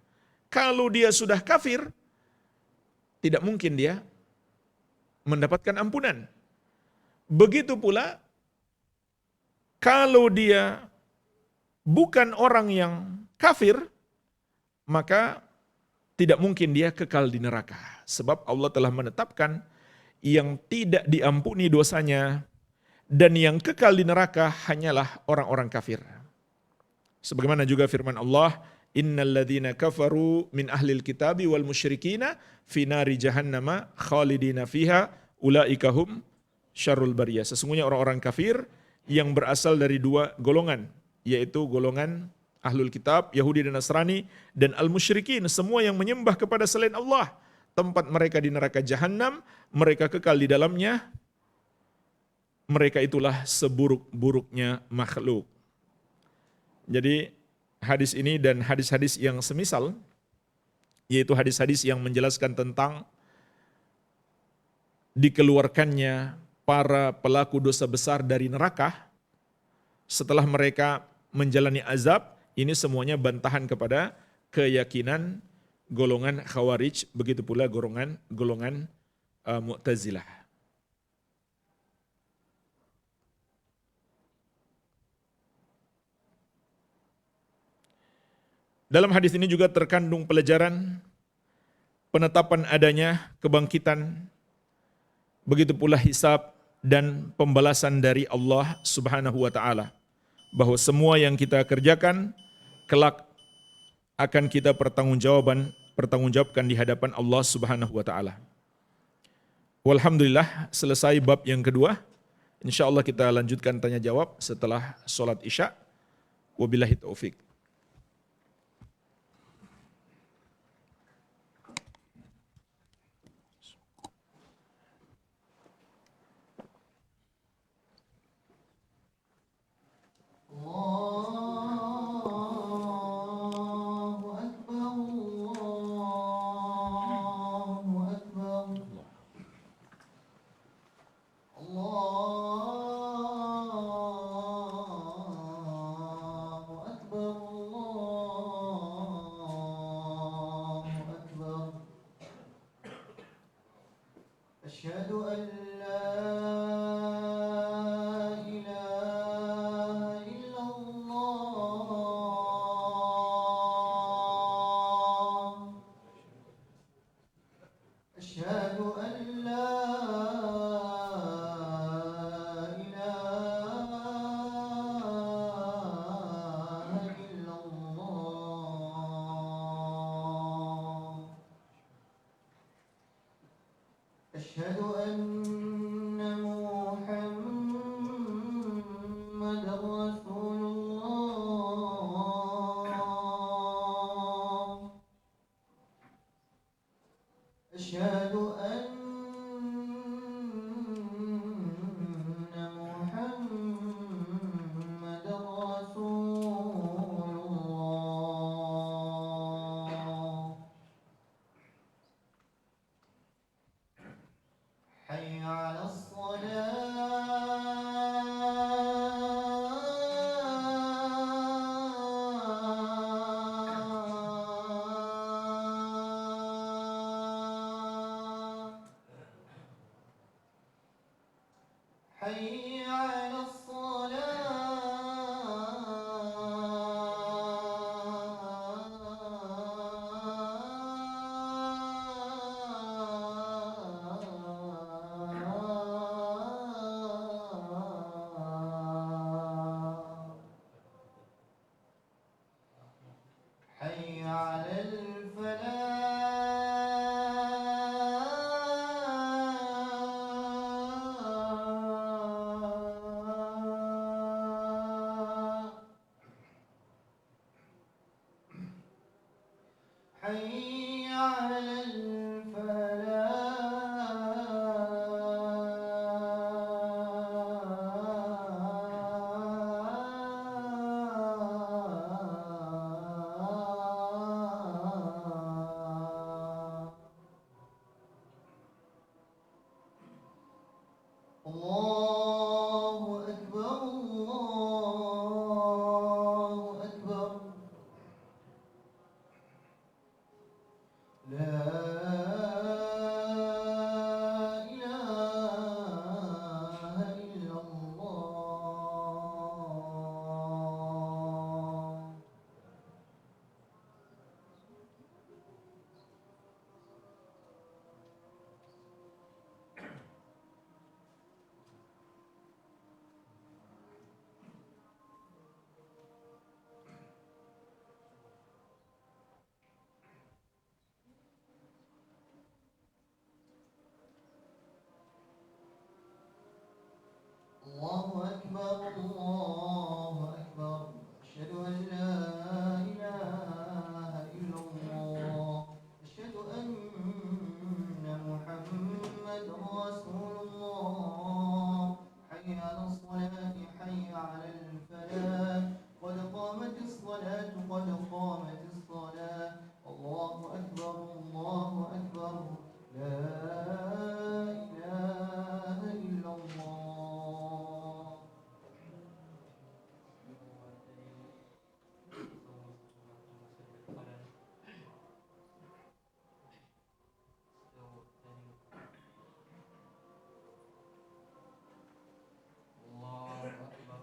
Kalau dia sudah kafir, tidak mungkin dia mendapatkan ampunan. Begitu pula, kalau dia bukan orang yang kafir, maka tidak mungkin dia kekal di neraka. Sebab Allah telah menetapkan yang tidak diampuni dosanya dan yang kekal di neraka hanyalah orang-orang kafir. Sebagaimana juga firman Allah, innal ladzina kafaru min ahlil kitabi wal musyrikina fi nari jahannama khalidina fiha ulaika hum syarrul bariyah. Sesungguhnya orang-orang kafir yang berasal dari dua golongan, yaitu golongan ahlul kitab, Yahudi dan Nasrani, dan al-musyrikin, semua yang menyembah kepada selain Allah. Tempat mereka di neraka jahanam, mereka kekal di dalamnya, mereka itulah seburuk-buruknya makhluk. Jadi hadis ini dan hadis-hadis yang semisal, yaitu hadis-hadis yang menjelaskan tentang dikeluarkannya para pelaku dosa besar dari neraka setelah mereka menjalani azab, ini semuanya bantahan kepada keyakinan golongan Khawarij, begitu pula golongan Mu'tazilah. Dalam hadis ini juga terkandung pelajaran penetapan adanya kebangkitan, begitu pula hisab dan pembalasan dari Allah Subhanahu wa taala. Bahwa semua yang kita kerjakan kelak akan kita pertanggungjawabkan di hadapan Allah Subhanahu wa taala. Walhamdulillah, selesai bab yang kedua. Insyaallah kita lanjutkan tanya jawab setelah sholat Isya. Wabillahi taufik. أشهد أن لا إله إلا الله أشهد أن لا إله إلا الله أشهد أن محمد رسول الله أشهد أن محمد رسول الله حي على الصلاة حي على الصلاة حي على الفلاح حي على الفلاح الله أكبر الله أكبر لا إله إلا الله الله أكبر الله أكبر أشهد أن لا إله إلا الله أشهد أن محمد رسول الله حي على الصلاة حي على الفلاح قد قامت الصلاة قد قامت الصلاة الله أكبر الله أكبر لا إله إلا الله الله أكبر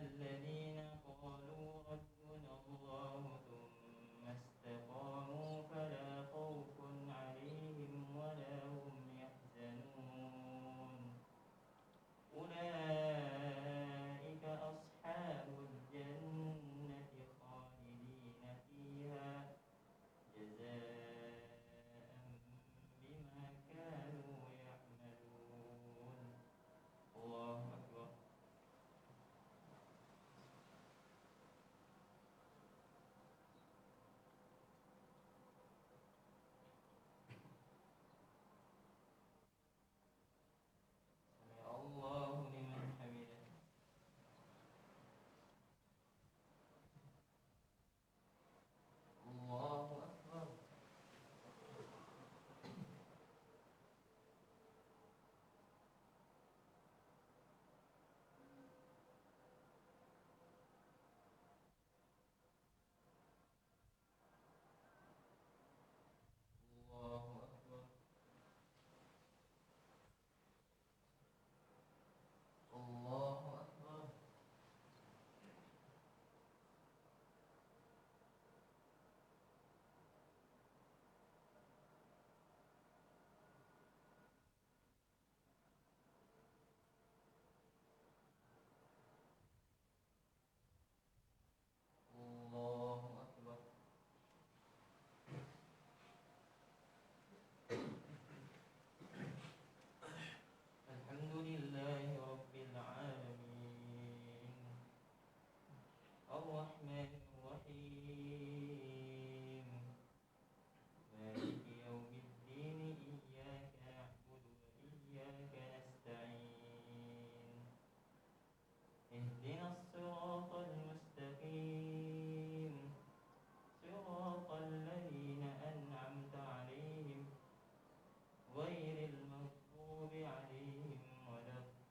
الذين قالوا ربنا الله ثم استقاموا فلا خوف عليهم ولا هم يحزنون أولئك أصحاب الجنة خالدين فيها جزاء بما كانوا يعملون الله أكبر سمع الله لمن حمده الله أكبر الله أكبر الله أكبر الله أكبر الحمد لله رب العالمين الرحمن الرحيم مالك يوم الدين إياك نعبد وإياك نستعين اهدنا الصراط المستقيم صراط الذين أنعمت عليهم غير المغضوب عليهم ولا الضالين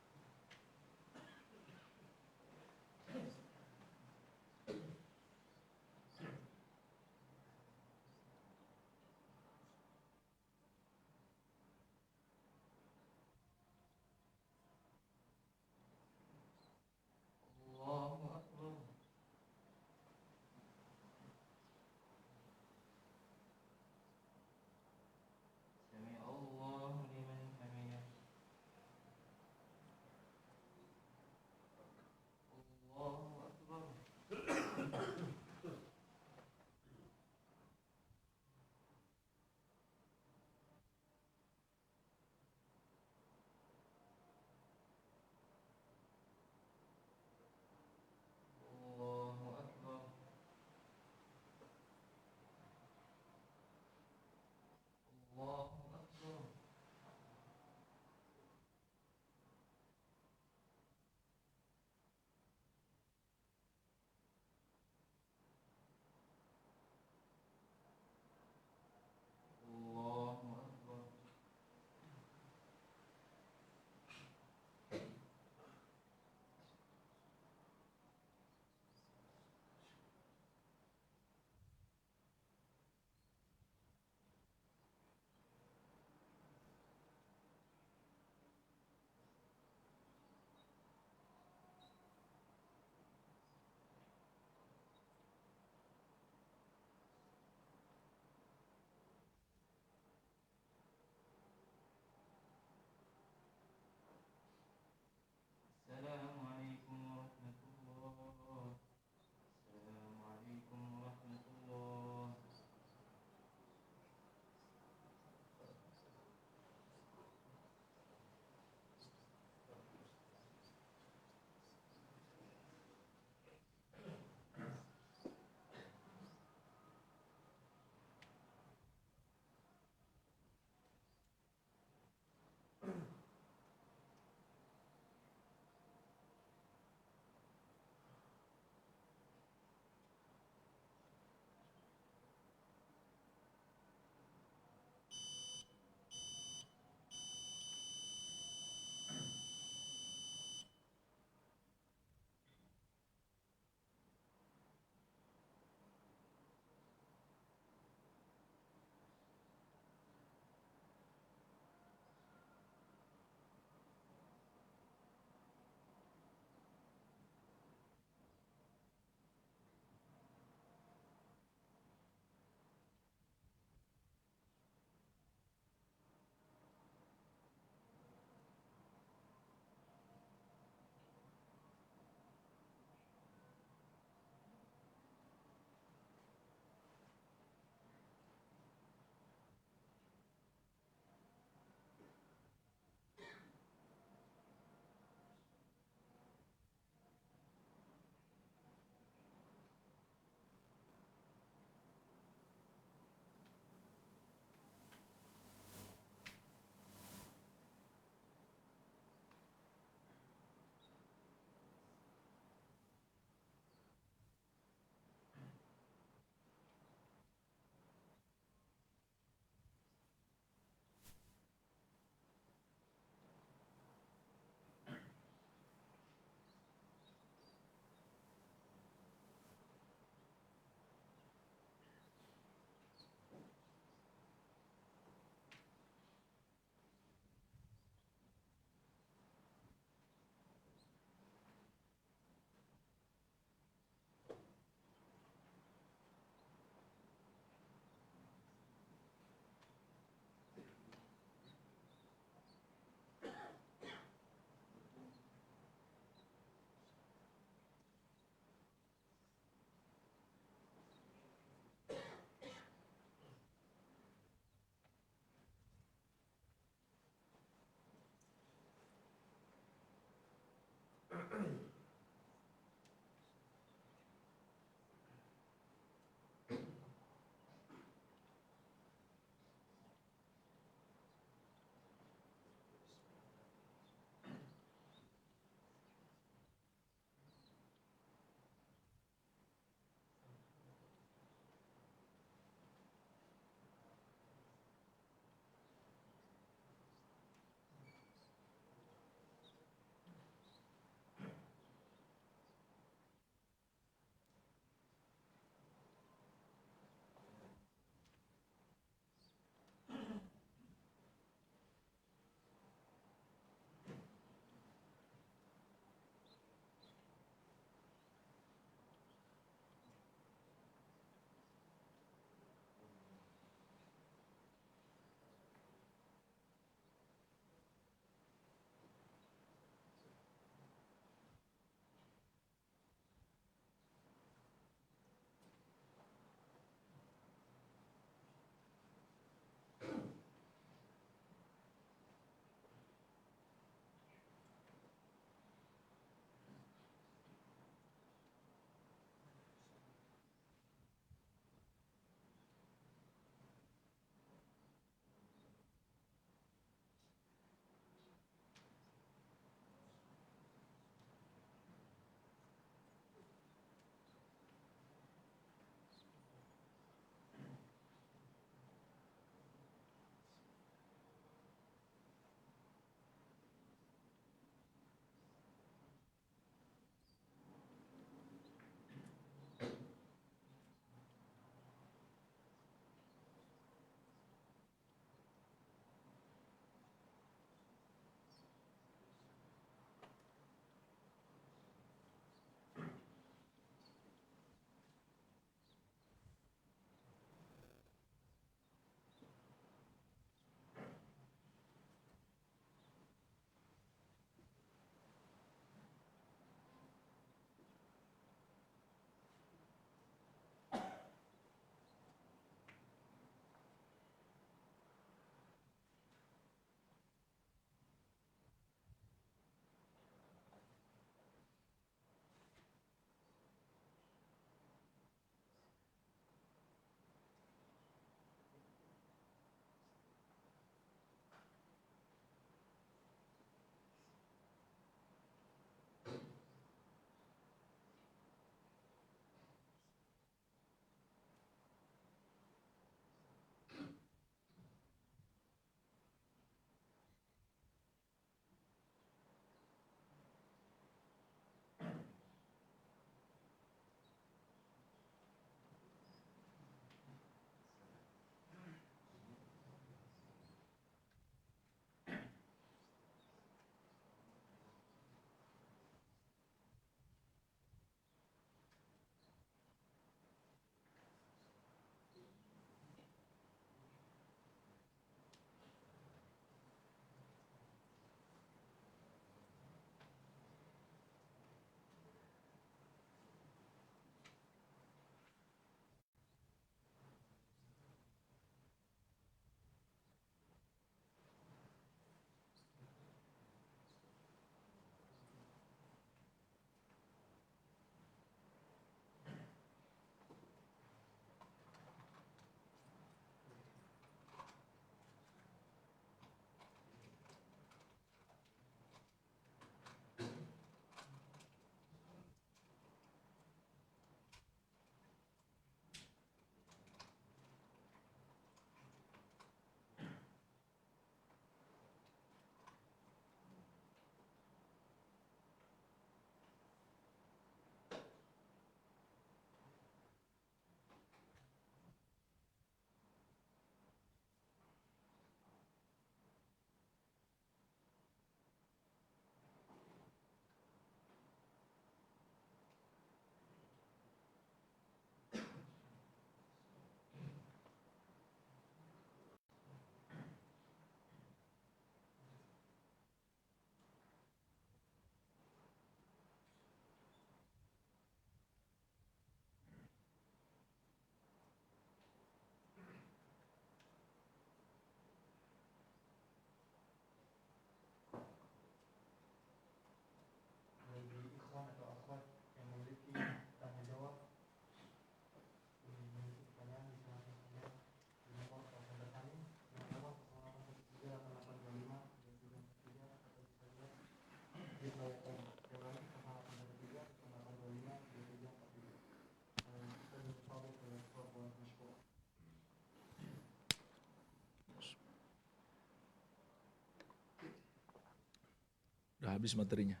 Udah habis materinya.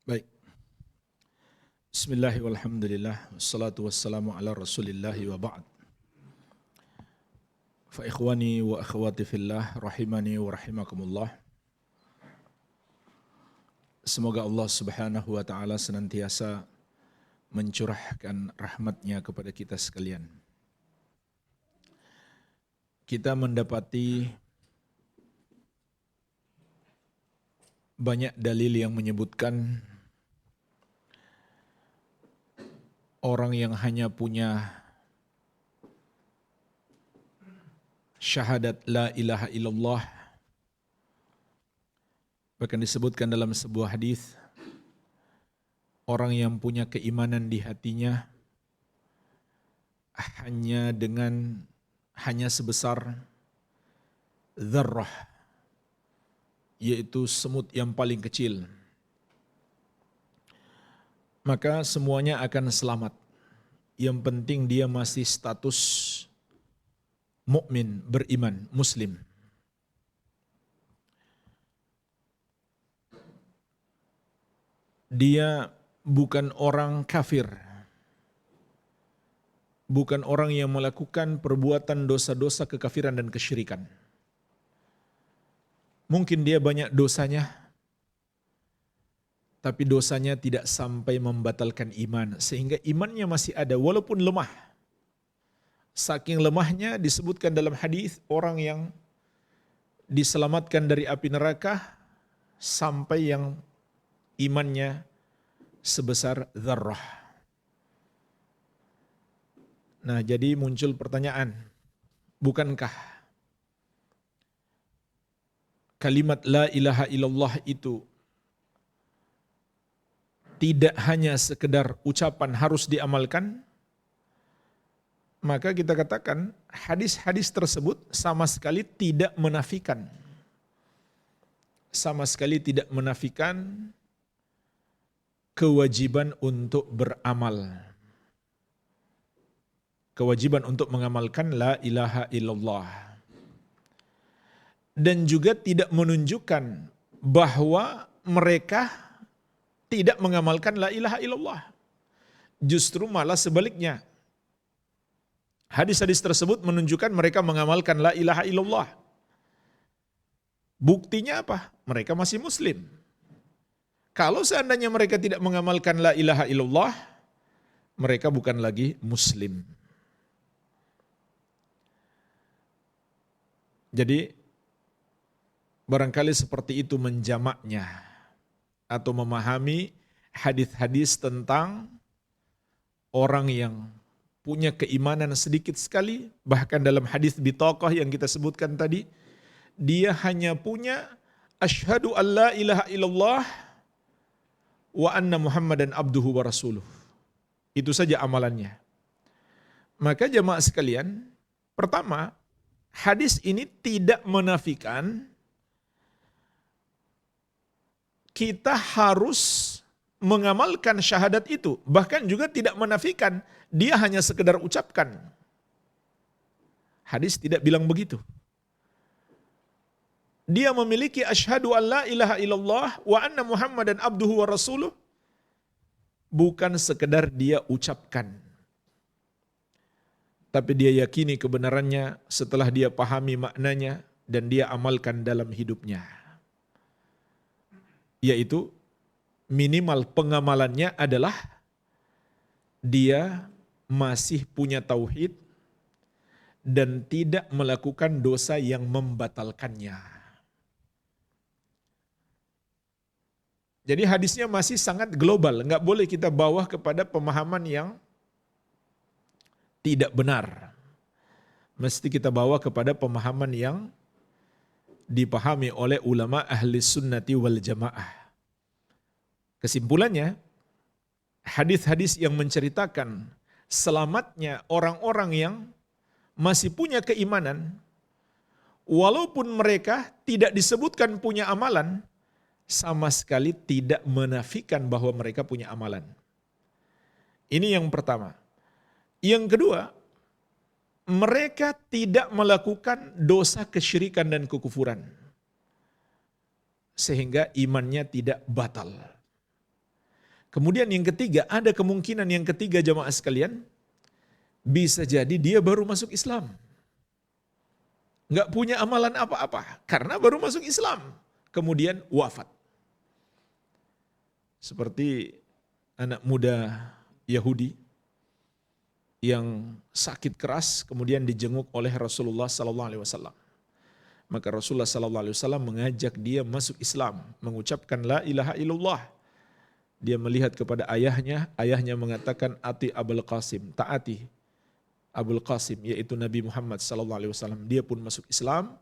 Baik. Bismillahirrahmanirrahim. Walhamdulillah. Wassalatu wassalamu ala rasulillahi wa ba'd. Fa ikhwani wa akhwati fillah, rahimani wa rahimakumullah. Semoga Allah subhanahu wa ta'ala senantiasa mencurahkan rahmatnya kepada kita sekalian. Kita mendapati banyak dalil yang menyebutkan orang yang hanya punya syahadat la ilaha illallah, bahkan disebutkan dalam sebuah hadis, orang yang punya keimanan di hatinya hanya sebesar dzarrah, yaitu semut yang paling kecil, maka semuanya akan selamat. Yang penting dia masih status mukmin, beriman, muslim. Dia bukan orang kafir, bukan orang yang melakukan perbuatan dosa-dosa kekafiran dan kesyirikan. Mungkin dia banyak dosanya, tapi dosanya tidak sampai membatalkan iman, sehingga imannya masih ada walaupun lemah. Saking lemahnya disebutkan dalam hadis, orang yang diselamatkan dari api neraka sampai yang imannya sebesar dzarrah. Nah, jadi muncul pertanyaan, bukankah kalimat la ilaha illallah itu tidak hanya sekedar ucapan, harus diamalkan? Maka kita katakan hadis-hadis tersebut sama sekali tidak menafikan. Sama sekali tidak menafikan kewajiban untuk beramal. Kewajiban untuk mengamalkan la ilaha illallah. Dan juga tidak menunjukkan bahwa mereka tidak mengamalkan la ilaha illallah. Justru malah sebaliknya. Hadis-hadis tersebut menunjukkan mereka mengamalkan la ilaha illallah. Buktinya apa? Mereka masih muslim. Kalau seandainya mereka tidak mengamalkan la ilaha illallah, mereka bukan lagi muslim. Jadi barangkali seperti itu menjamaknya, atau memahami hadis-hadis tentang orang yang punya keimanan sedikit sekali, bahkan dalam hadis bitaqah yang kita sebutkan tadi, dia hanya punya asyhadu an la ilaha illallah wa anna muhammadan abduhu wa rasuluh. Itu saja amalannya. Maka jemaah sekalian, pertama, hadis ini tidak menafikan kita harus mengamalkan syahadat itu. Bahkan juga tidak menafikan dia hanya sekedar ucapkan. Hadis tidak bilang begitu. Dia memiliki asyhadu an la ilaha illallah wa anna muhammadan abduhu wa rasuluh. Bukan sekedar dia ucapkan. tapi dia yakini kebenarannya setelah dia pahami maknanya dan dia amalkan dalam hidupnya. Yaitu minimal pengamalannya adalah dia masih punya tauhid dan tidak melakukan dosa yang membatalkannya. Jadi hadisnya masih sangat global, nggak boleh kita bawa kepada pemahaman yang tidak benar. Mesti kita bawa kepada pemahaman yang dipahami oleh ulama ahli sunnati wal jamaah. Kesimpulannya, hadis-hadis yang menceritakan selamatnya orang-orang yang masih punya keimanan, walaupun mereka tidak disebutkan punya amalan, sama sekali tidak menafikan bahwa mereka punya amalan. Ini yang pertama. Yang kedua, mereka tidak melakukan dosa kesyirikan dan kekufuran. Sehingga imannya tidak batal. Kemudian yang ketiga, ada kemungkinan yang ketiga jamaah sekalian, bisa jadi dia baru masuk Islam. Nggak punya amalan apa-apa, karena baru masuk Islam. Kemudian wafat. Seperti anak muda Yahudi yang sakit keras kemudian dijenguk oleh Rasulullah SAW. Maka Rasulullah SAW mengajak dia masuk Islam, mengucapkan la ilaha illallah. Dia melihat kepada ayahnya mengatakan ati Abul Qasim, taati Abul Qasim, yaitu Nabi Muhammad SAW. Dia pun masuk Islam,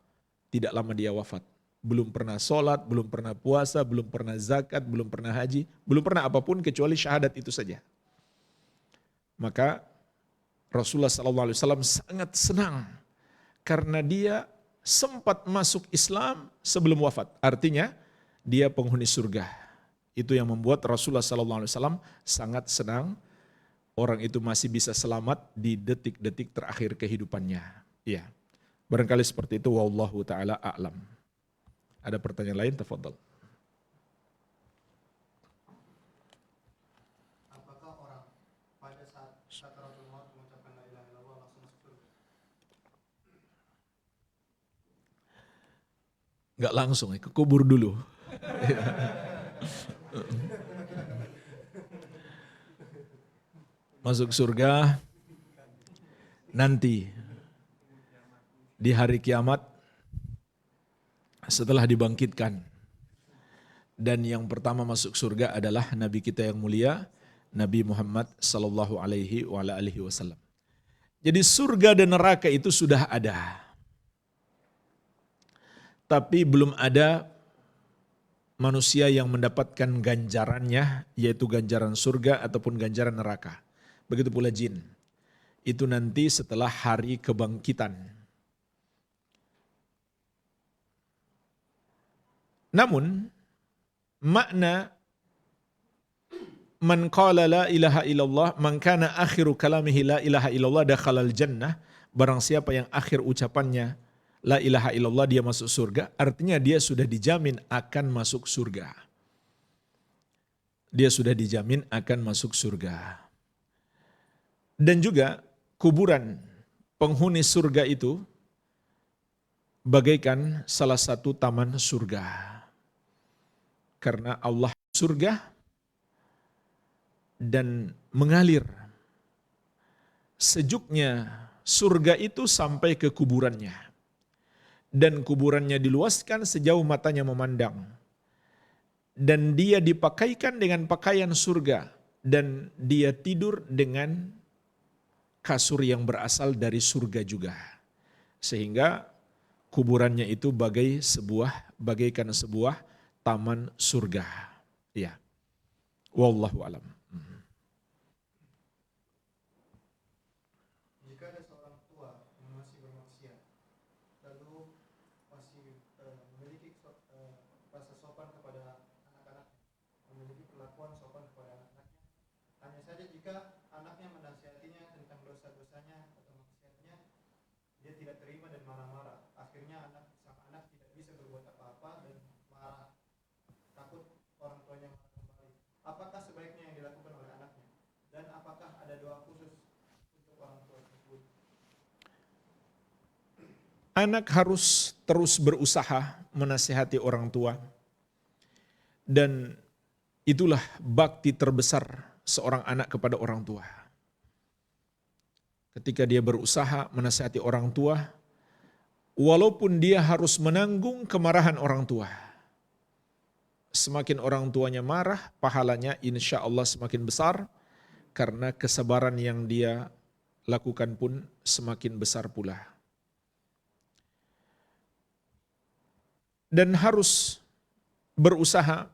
tidak lama dia wafat. Belum pernah sholat, belum pernah puasa, belum pernah zakat, belum pernah haji, belum pernah apapun kecuali syahadat itu saja. Maka Rasulullah SAW sangat senang karena dia sempat masuk Islam sebelum wafat. Artinya dia penghuni surga. Itu yang membuat Rasulullah SAW sangat senang orang itu masih bisa selamat di detik-detik terakhir kehidupannya. Ya, barangkali seperti itu. Wallahu ta'ala a'lam. Ada pertanyaan lain? Tafadhal. Apakah orang pada saat sakaratul maut mengucapkan la ilaha illallah langsung masuk surga? Enggak langsung, ke kubur dulu. Masuk surga nanti di hari kiamat setelah dibangkitkan. Dan yang pertama masuk surga adalah Nabi kita yang mulia, Nabi Muhammad sallallahu alaihi wasallam. Jadi surga dan neraka itu sudah ada. Tapi belum ada manusia yang mendapatkan ganjarannya, yaitu ganjaran surga ataupun ganjaran neraka. Begitu pula jin. Itu nanti setelah hari kebangkitan. Namun, makna man qala la ilaha illallah, man kana akhiru kalamihi la ilaha illallah dakhalal jannah, barang siapa yang akhir ucapannya la ilaha illallah dia masuk surga, artinya dia sudah dijamin akan masuk surga. Dia sudah dijamin akan masuk surga. Dan juga kuburan penghuni surga itu bagaikan salah satu taman surga. Karena Allah surga dan mengalir sejuknya surga itu sampai ke kuburannya. Dan kuburannya diluaskan sejauh matanya memandang. Dan dia dipakaikan dengan pakaian surga. Dan dia tidur dengan kasur yang berasal dari surga juga. Sehingga kuburannya itu bagaikan sebuah taman surga. Ya. Wallahu alam. Jika ada seorang tua yang masih bermaksiat, lalu masih memiliki rasa sopan kepada anak-anak, memiliki perlakuan sopan kepada anak-anaknya, hanya saja jika anaknya menasihatinya tentang dosa-dosanya atau maksiatnya, dia tidak terima dan marah-marah. Akhirnya sang anak tidak bisa berbuat apa-apa dan marah, takut orang tuanya marah kembali. Apakah sebaiknya yang dilakukan oleh anaknya? Dan apakah ada doa khusus untuk orang tua tersebut? anak harus terus berusaha menasihati orang tua. Dan itulah bakti terbesar seorang anak kepada orang tua. Ketika dia berusaha menasihati orang tua, walaupun dia harus menanggung kemarahan orang tua. Semakin orang tuanya marah, pahalanya insya Allah semakin besar, karena kesabaran yang dia lakukan pun semakin besar pula. Dan harus berusaha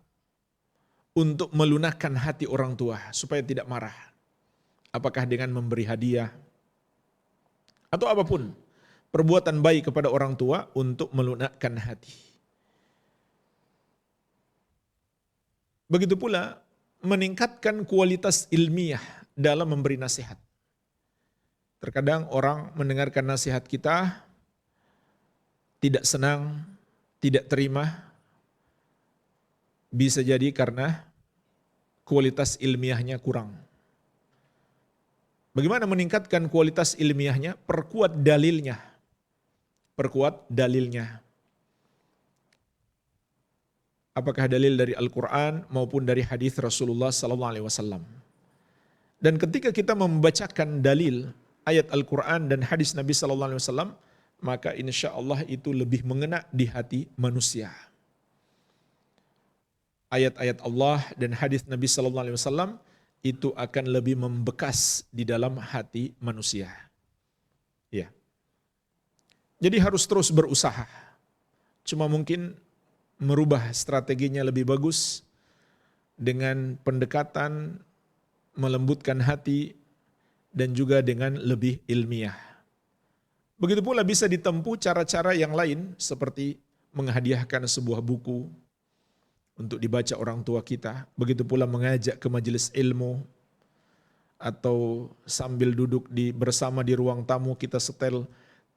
untuk melunakkan hati orang tua supaya tidak marah. Apakah dengan memberi hadiah atau apapun perbuatan baik kepada orang tua untuk melunakkan hati. Begitu pula meningkatkan kualitas ilmiah dalam memberi nasihat. Terkadang orang mendengarkan nasihat kita tidak senang, tidak terima, bisa jadi karena kualitas ilmiahnya kurang. Bagaimana meningkatkan kualitas ilmiahnya? Perkuat dalilnya. Perkuat dalilnya. Apakah dalil dari Al-Quran maupun dari hadis Rasulullah SAW. Dan ketika kita membacakan dalil ayat Al-Quran dan hadis Nabi SAW, maka insya Allah itu lebih mengena di hati manusia. Ayat-ayat Allah dan hadis Nabi SAW itu akan lebih membekas di dalam hati manusia. Ya. Jadi harus terus berusaha. Cuma mungkin merubah strateginya lebih bagus dengan pendekatan melembutkan hati dan juga dengan lebih ilmiah. Begitu pula bisa ditempuh cara-cara yang lain seperti menghadiahkan sebuah buku untuk dibaca orang tua kita. Begitu pula mengajak ke majelis ilmu atau sambil duduk bersama di ruang tamu kita setel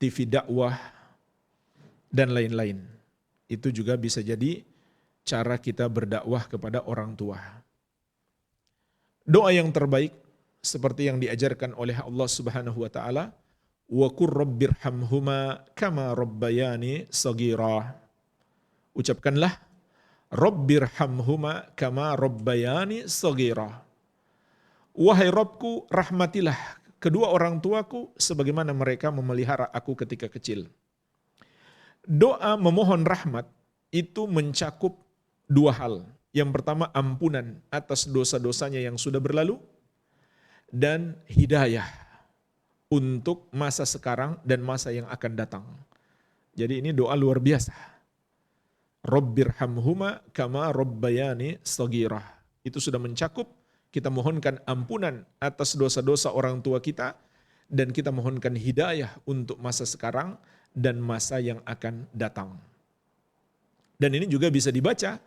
TV dakwah dan lain-lain. Itu juga bisa jadi cara kita berdakwah kepada orang tua. Doa yang terbaik seperti yang diajarkan oleh Allah Subhanahu wa taala, wa qur rabbirhamhuma kama rabbayani shaghira. Ucapkanlah rabbirhamhuma kama rabbayani shaghira. Wahai Rabbku, rahmatilah kedua orang tuaku sebagaimana mereka memelihara aku ketika kecil. Doa memohon rahmat itu mencakup dua hal. Yang pertama ampunan atas dosa-dosanya yang sudah berlalu dan hidayah untuk masa sekarang dan masa yang akan datang. Jadi ini doa luar biasa. Rabbirhamhuma kama rabbayani shaghira. Itu sudah mencakup kita mohonkan ampunan atas dosa-dosa orang tua kita dan kita mohonkan hidayah untuk masa sekarang dan masa yang akan datang. Dan ini juga bisa dibaca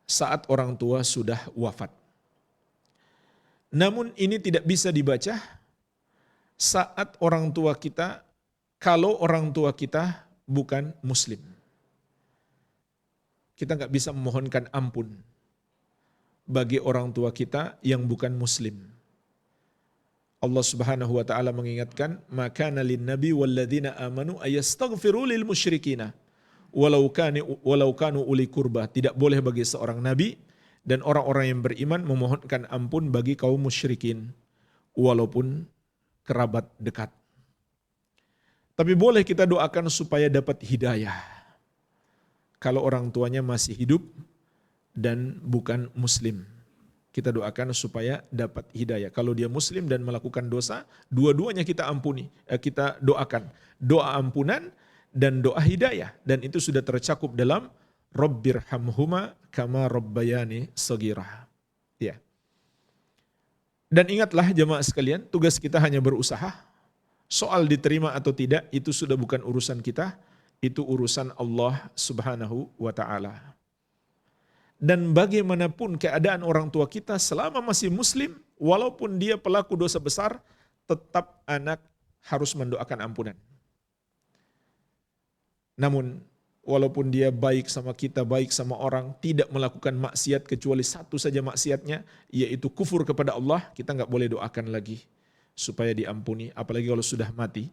saat orang tua sudah wafat. Namun ini tidak bisa dibaca saat orang tua kita, kalau orang tua kita bukan muslim. Kita nggak bisa memohonkan ampun bagi orang tua kita yang bukan muslim. Allah Subhanahu wa taala mengingatkan, "Makana lin-nabi walladzina amanu ayastaghfiru lil musyrikina walau kanu uli qurba." Tidak boleh bagi seorang nabi dan orang-orang yang beriman memohonkan ampun bagi kaum musyrikin walaupun kerabat dekat. Tapi boleh kita doakan supaya dapat hidayah kalau orang tuanya masih hidup dan bukan muslim. Kita doakan supaya dapat hidayah. Kalau dia muslim dan melakukan dosa, dua-duanya kita ampuni. Kita doakan. Doa ampunan dan doa hidayah. Dan itu sudah tercakup dalam Rabbirhamhuma kama rabbayani shaghira. Ya. Dan ingatlah jemaah sekalian, tugas kita hanya berusaha. Soal diterima atau tidak, itu sudah bukan urusan kita. Itu urusan Allah Subhanahu wa ta'ala. Dan bagaimanapun keadaan orang tua kita selama masih muslim, walaupun dia pelaku dosa besar, tetap anak harus mendoakan ampunan. Namun, walaupun dia baik sama kita, baik sama orang, tidak melakukan maksiat kecuali satu saja maksiatnya, yaitu kufur kepada Allah, kita nggak boleh doakan lagi supaya diampuni, apalagi kalau sudah mati.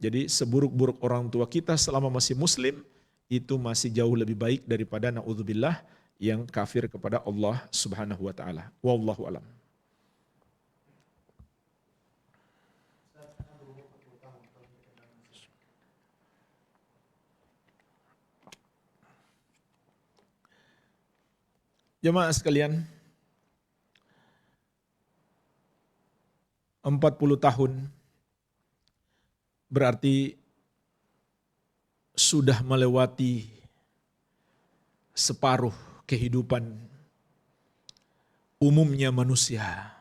Jadi seburuk-buruk orang tua kita selama masih muslim, itu masih jauh lebih baik daripada na'udzubillah yang kafir kepada Allah Subhanahu wa taala. Wallahu alam. Saat anak berumur 40 tahun kalau berkenaan masih. Jemaah sekalian, 40 tahun berarti sudah melewati separuh kehidupan umumnya manusia.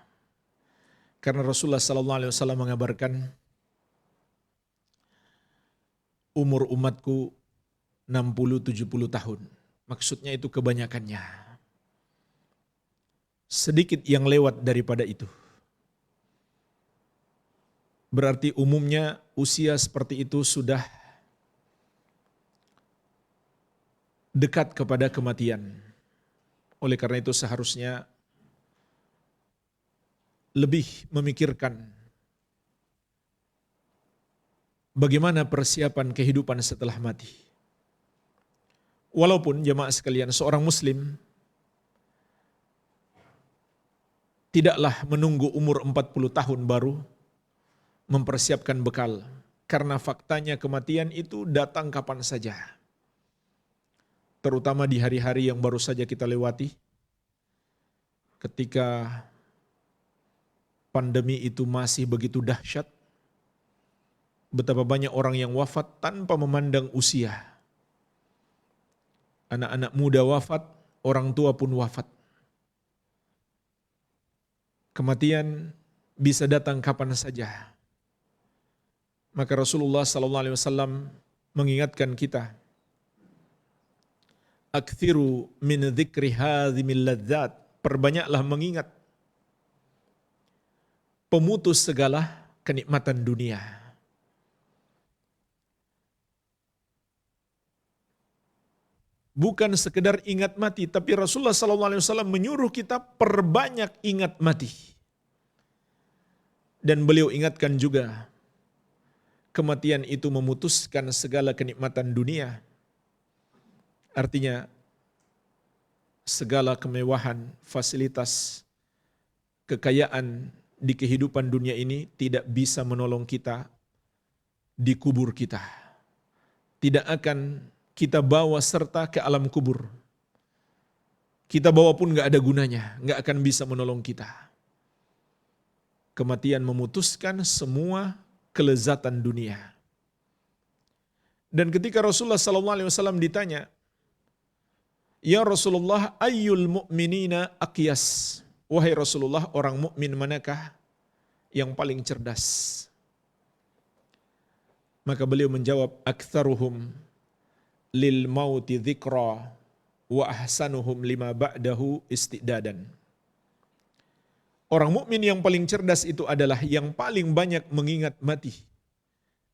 Karena Rasulullah SAW mengabarkan umur umatku 60-70 tahun. Maksudnya itu kebanyakannya. Sedikit yang lewat daripada itu. Berarti umumnya usia seperti itu sudah dekat kepada kematian. Oleh karena itu seharusnya lebih memikirkan bagaimana persiapan kehidupan setelah mati. Walaupun jemaah sekalian, seorang muslim tidaklah menunggu umur 40 tahun baru mempersiapkan bekal. Karena faktanya kematian itu datang kapan saja. Terutama di hari-hari yang baru saja kita lewati. Ketika pandemi itu masih begitu dahsyat. Betapa banyak orang yang wafat tanpa memandang usia. Anak-anak muda wafat, orang tua pun wafat. Kematian bisa datang kapan saja. Maka Rasulullah SAW mengingatkan kita, akthiru min dzikri hadzimil ladzat, perbanyaklah mengingat pemutus segala kenikmatan dunia. Bukan sekedar ingat mati, tapi Rasulullah SAW menyuruh kita perbanyak ingat mati. Dan beliau ingatkan juga, kematian itu memutuskan segala kenikmatan dunia. Artinya, segala kemewahan, fasilitas, kekayaan di kehidupan dunia ini tidak bisa menolong kita di kubur kita. Tidak akan kita bawa serta ke alam kubur. Kita bawa pun gak ada gunanya, gak akan bisa menolong kita. Kematian memutuskan semua kelezatan dunia. Dan ketika Rasulullah SAW ditanya, ya Rasulullah, ayyul mu'minina aqyas? Wahai Rasulullah, orang mukmin manakah yang paling cerdas? Maka beliau menjawab, aktsaruhum lil mauti dzikra wa ahsanuhum lima ba'dahu istidadan. Orang mukmin yang paling cerdas itu adalah yang paling banyak mengingat mati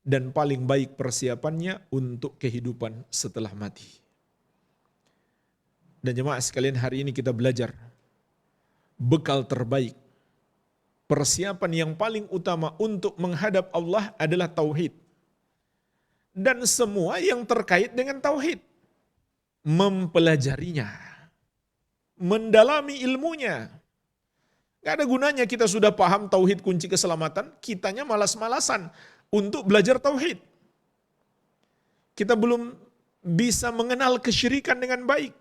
dan paling baik persiapannya untuk kehidupan setelah mati. Dan jemaah sekalian, hari ini kita belajar bekal terbaik, persiapan yang paling utama untuk menghadap Allah adalah tauhid. Dan semua yang terkait dengan tauhid, mempelajarinya, mendalami ilmunya. Gak ada gunanya kita sudah paham tauhid kunci keselamatan, kitanya malas-malasan untuk belajar tauhid. Kita belum bisa mengenal kesyirikan dengan baik.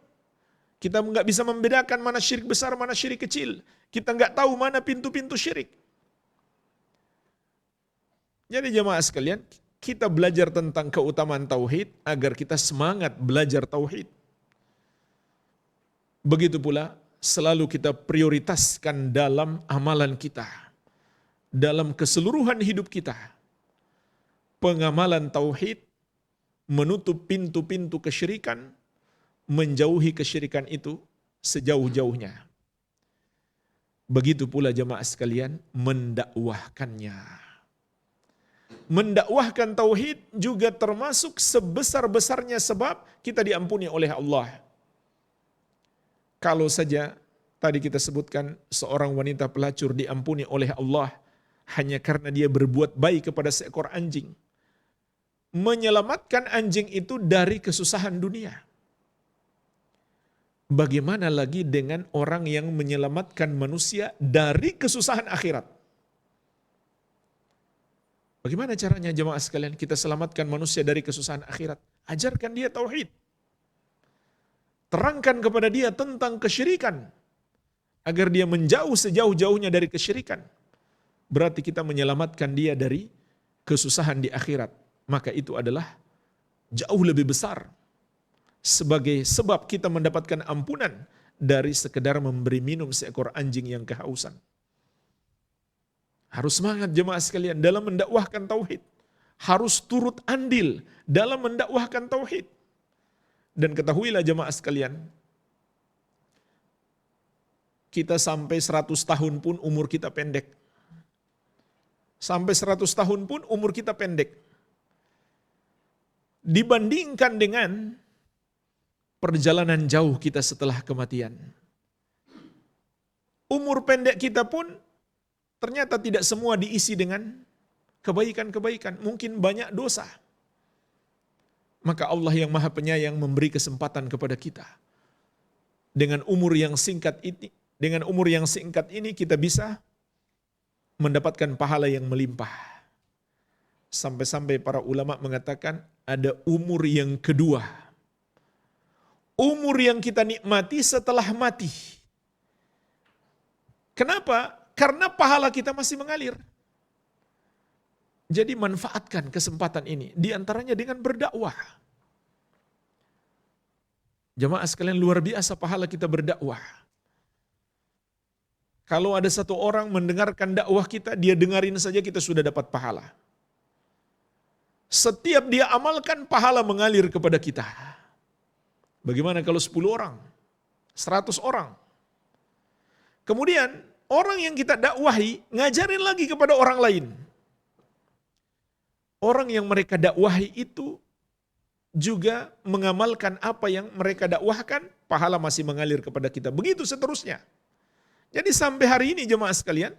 Kita nggak bisa membedakan mana syirik besar, mana syirik kecil. Kita nggak tahu mana pintu-pintu syirik. Jadi jemaah sekalian, kita belajar tentang keutamaan tauhid agar kita semangat belajar tauhid. Begitu pula selalu kita prioritaskan dalam amalan kita, dalam keseluruhan hidup kita. Pengamalan tauhid menutup pintu-pintu kesyirikan, menjauhi kesyirikan itu sejauh-jauhnya. Begitu pula jemaah sekalian, mendakwahkannya. Mendakwahkan tauhid juga termasuk sebesar-besarnya sebab kita diampuni oleh Allah. Kalau saja tadi kita sebutkan seorang wanita pelacur diampuni oleh Allah hanya karena dia berbuat baik kepada seekor anjing, menyelamatkan anjing itu dari kesusahan dunia. Bagaimana lagi dengan orang yang menyelamatkan manusia dari kesusahan akhirat? Bagaimana caranya jemaah sekalian kita selamatkan manusia dari kesusahan akhirat? Ajarkan dia tauhid. Terangkan kepada dia tentang kesyirikan agar dia menjauh sejauh-jauhnya dari kesyirikan. Berarti kita menyelamatkan dia dari kesusahan di akhirat. Maka itu adalah jauh lebih besar sebagai sebab kita mendapatkan ampunan dari sekedar memberi minum seekor anjing yang kehausan. Harus semangat jemaah sekalian dalam mendakwahkan tauhid. Harus turut andil dalam mendakwahkan tauhid. Dan ketahuilah jemaah sekalian, kita sampai 100 tahun pun umur kita pendek. Sampai 100 tahun pun umur kita pendek. Dibandingkan dengan perjalanan jauh kita setelah kematian. Umur pendek kita pun ternyata tidak semua diisi dengan kebaikan-kebaikan. Mungkin banyak dosa. Maka Allah yang Maha Penyayang memberi kesempatan kepada kita. Dengan umur yang singkat ini kita bisa mendapatkan pahala yang melimpah. Sampai-sampai para ulama mengatakan ada umur yang kedua. Umur yang kita nikmati setelah mati. Kenapa? Karena pahala kita masih mengalir. Jadi manfaatkan kesempatan ini. Di antaranya dengan berdakwah. Jemaah sekalian, luar biasa pahala kita berdakwah. Kalau ada satu orang mendengarkan dakwah kita, dia dengarin saja kita sudah dapat pahala. Setiap dia amalkan, pahala mengalir kepada kita. Bagaimana kalau 10 orang? 100 orang? Kemudian, orang yang kita dakwahi, ngajarin lagi kepada orang lain. Orang yang mereka dakwahi itu juga mengamalkan apa yang mereka dakwahkan, pahala masih mengalir kepada kita. Begitu seterusnya. Jadi sampai hari ini jemaah sekalian,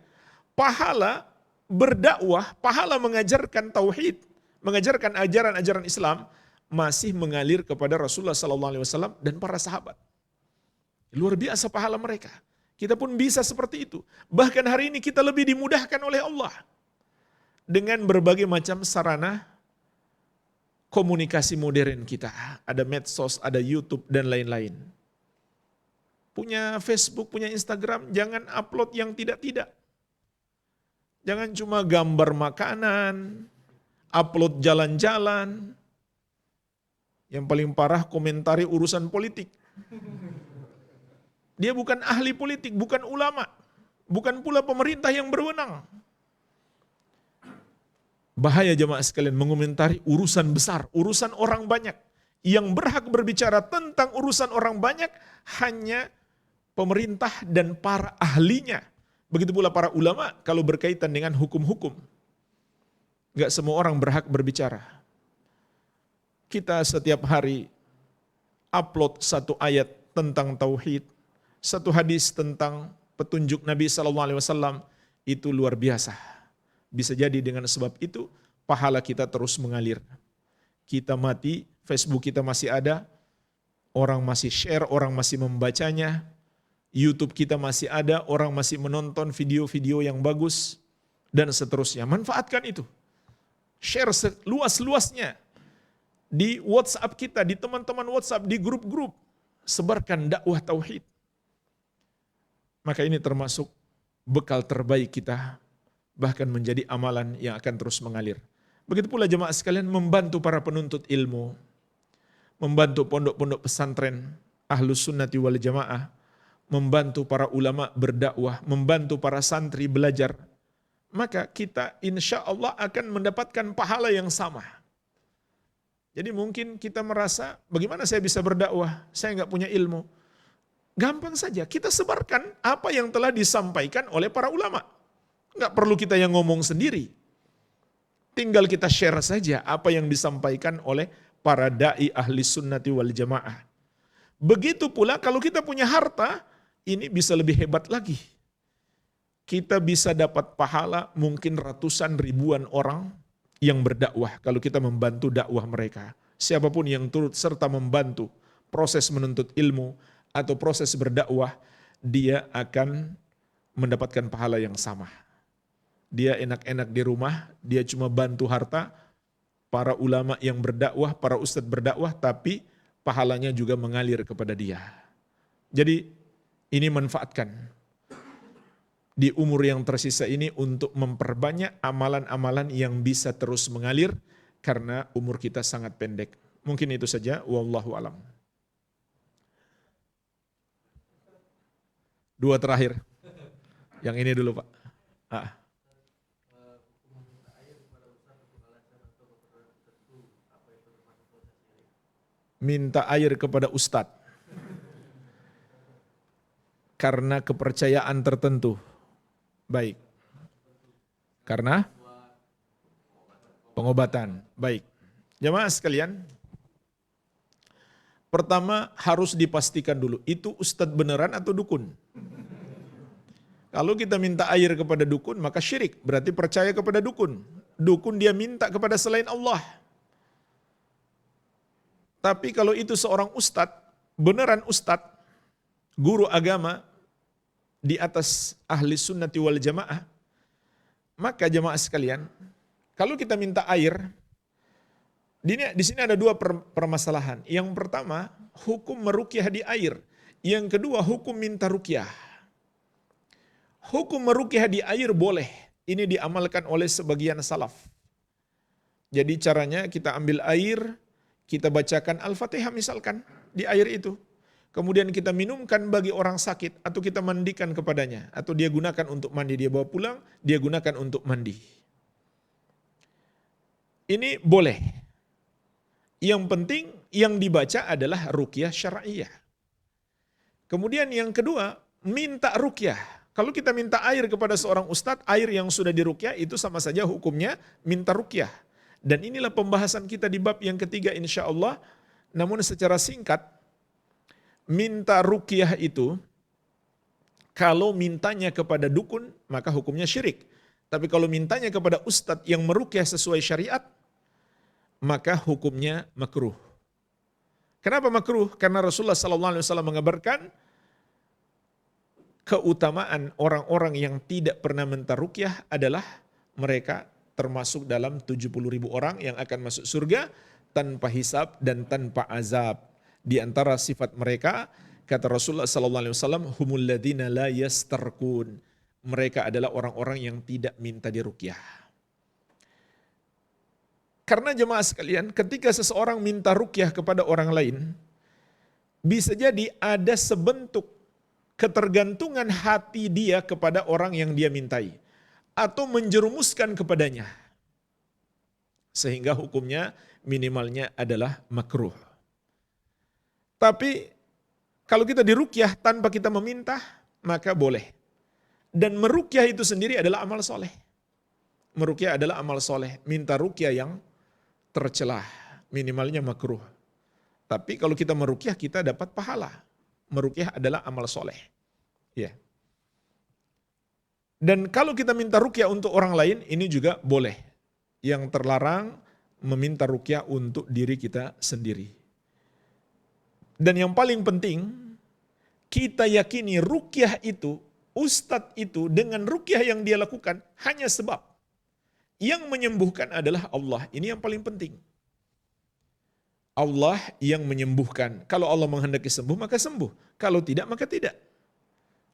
pahala berdakwah, pahala mengajarkan tauhid, mengajarkan ajaran-ajaran Islam masih mengalir kepada Rasulullah SAW dan para sahabat. Luar biasa pahala mereka. Kita pun bisa seperti itu. Bahkan hari ini kita lebih dimudahkan oleh Allah dengan berbagai macam sarana komunikasi modern kita. Ada medsos, ada YouTube dan lain-lain. Punya Facebook, punya Instagram, jangan upload yang tidak-tidak. Jangan cuma gambar makanan, upload jalan-jalan. Yang paling parah komentari urusan politik. Dia bukan ahli politik, bukan ulama. Bukan pula pemerintah yang berwenang. Bahaya jemaah sekalian mengomentari urusan besar, urusan orang banyak. Yang berhak berbicara tentang urusan orang banyak hanya pemerintah dan para ahlinya. Begitu pula para ulama kalau berkaitan dengan hukum-hukum. Gak semua orang berhak berbicara. Kita setiap hari upload satu ayat tentang tauhid, satu hadis tentang petunjuk Nabi SAW, itu luar biasa. Bisa jadi dengan sebab itu pahala kita terus mengalir. Kita mati, Facebook kita masih ada, orang masih share, orang masih membacanya, YouTube kita masih ada, orang masih menonton video-video yang bagus, dan seterusnya. Manfaatkan itu. Share seluas-luasnya. Di WhatsApp kita, di teman-teman WhatsApp, di grup-grup. Sebarkan dakwah tauhid. Maka ini termasuk bekal terbaik kita, bahkan menjadi amalan yang akan terus mengalir. Begitu pula jemaah sekalian membantu para penuntut ilmu, membantu pondok-pondok pesantren, ahlus sunnati wal jamaah, membantu para ulama berdakwah, membantu para santri belajar, maka kita insya Allah akan mendapatkan pahala yang sama. Jadi mungkin kita merasa, bagaimana saya bisa berdakwah? Saya nggak punya ilmu. Gampang saja, kita sebarkan apa yang telah disampaikan oleh para ulama. Nggak perlu kita yang ngomong sendiri. Tinggal kita share saja apa yang disampaikan oleh para da'i ahli sunnati wal jamaah. Begitu pula kalau kita punya harta, ini bisa lebih hebat lagi. Kita bisa dapat pahala mungkin ratusan ribuan orang yang berdakwah, kalau kita membantu dakwah mereka. Siapapun yang turut serta membantu proses menuntut ilmu atau proses berdakwah, dia akan mendapatkan pahala yang sama. Dia enak-enak di rumah, dia cuma bantu harta. Para ulama yang berdakwah, para ustadz berdakwah, tapi pahalanya juga mengalir kepada dia. Jadi ini manfaatkan di umur yang tersisa ini untuk memperbanyak amalan-amalan yang bisa terus mengalir karena umur kita sangat pendek. Mungkin itu saja, wallahu alam. Dua terakhir. Yang ini dulu, Pak. Minta air kepada ustadz karena kepercayaan tertentu. Baik. Karena pengobatan. Baik. Jamaah sekalian, pertama harus dipastikan dulu, itu ustadz beneran atau dukun? Kalau kita minta air kepada dukun, maka syirik, berarti percaya kepada dukun. Dukun dia minta kepada selain Allah. Tapi kalau itu seorang ustadz, beneran ustadz, guru agama di atas ahli sunnati wal jamaah, maka jamaah sekalian, kalau kita minta air, di sini ada dua permasalahan. Yang pertama, hukum merukyah di air. Yang kedua, hukum minta rukyah. Hukum merukyah di air boleh. Ini diamalkan oleh sebagian salaf. Jadi caranya kita ambil air, kita bacakan Al-Fatihah misalkan di air itu. Kemudian kita minumkan bagi orang sakit atau kita mandikan kepadanya. Atau dia gunakan untuk mandi, dia bawa pulang, dia gunakan untuk mandi. Ini boleh. Yang penting yang dibaca adalah ruqyah syar'iyah. Kemudian yang kedua, minta ruqyah. Kalau kita minta air kepada seorang ustadz, air yang sudah diruqyah itu sama saja hukumnya minta ruqyah. Dan inilah pembahasan kita di bab yang ketiga insya Allah. Namun secara singkat, minta ruqyah itu, kalau mintanya kepada dukun, maka hukumnya syirik. Tapi kalau mintanya kepada ustadz yang meruqyah sesuai syariat, maka hukumnya makruh. Kenapa makruh? Karena Rasulullah SAW mengabarkan keutamaan orang-orang yang tidak pernah minta ruqyah adalah mereka termasuk dalam 70.000 orang yang akan masuk surga tanpa hisab dan tanpa azab. Di antara sifat mereka, kata Rasulullah SAW, humul ladzina la yastarqun. Mereka adalah orang-orang yang tidak minta diruqyah. Karena jemaah sekalian, ketika seseorang minta ruqyah kepada orang lain, bisa jadi ada sebentuk ketergantungan hati dia kepada orang yang dia mintai. Atau menjerumuskan kepadanya. Sehingga hukumnya minimalnya adalah makruh. Tapi kalau kita diruqyah tanpa kita meminta, maka boleh. Dan meruqyah itu sendiri adalah amal soleh. Meruqyah adalah amal soleh. Minta ruqyah yang tercelah, minimalnya makruh. Tapi kalau kita meruqyah kita dapat pahala. Meruqyah adalah amal soleh. Ya. Dan kalau kita minta ruqyah untuk orang lain, ini juga boleh. Yang terlarang meminta ruqyah untuk diri kita sendiri. Dan yang paling penting, kita yakini ruqyah itu, ustadz itu dengan ruqyah yang dia lakukan hanya sebab. Yang menyembuhkan adalah Allah. Ini yang paling penting. Allah yang menyembuhkan. Kalau Allah menghendaki sembuh, maka sembuh. Kalau tidak, maka tidak.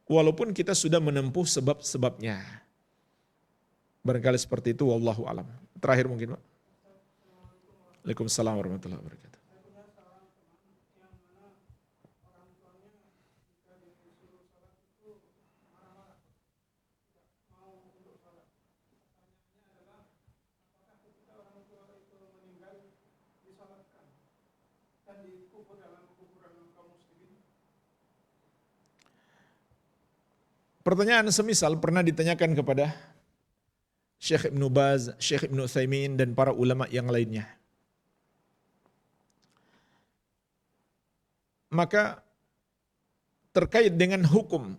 Walaupun kita sudah menempuh sebab-sebabnya. Barangkali seperti itu, wallahu alam. Terakhir mungkin, Pak. Waalaikumsalam warahmatullahi wabarakatuh. Pertanyaan semisal pernah ditanyakan kepada Syekh Ibnu Baz, Syekh Ibnu Utsaimin dan para ulama yang lainnya. Maka terkait dengan hukum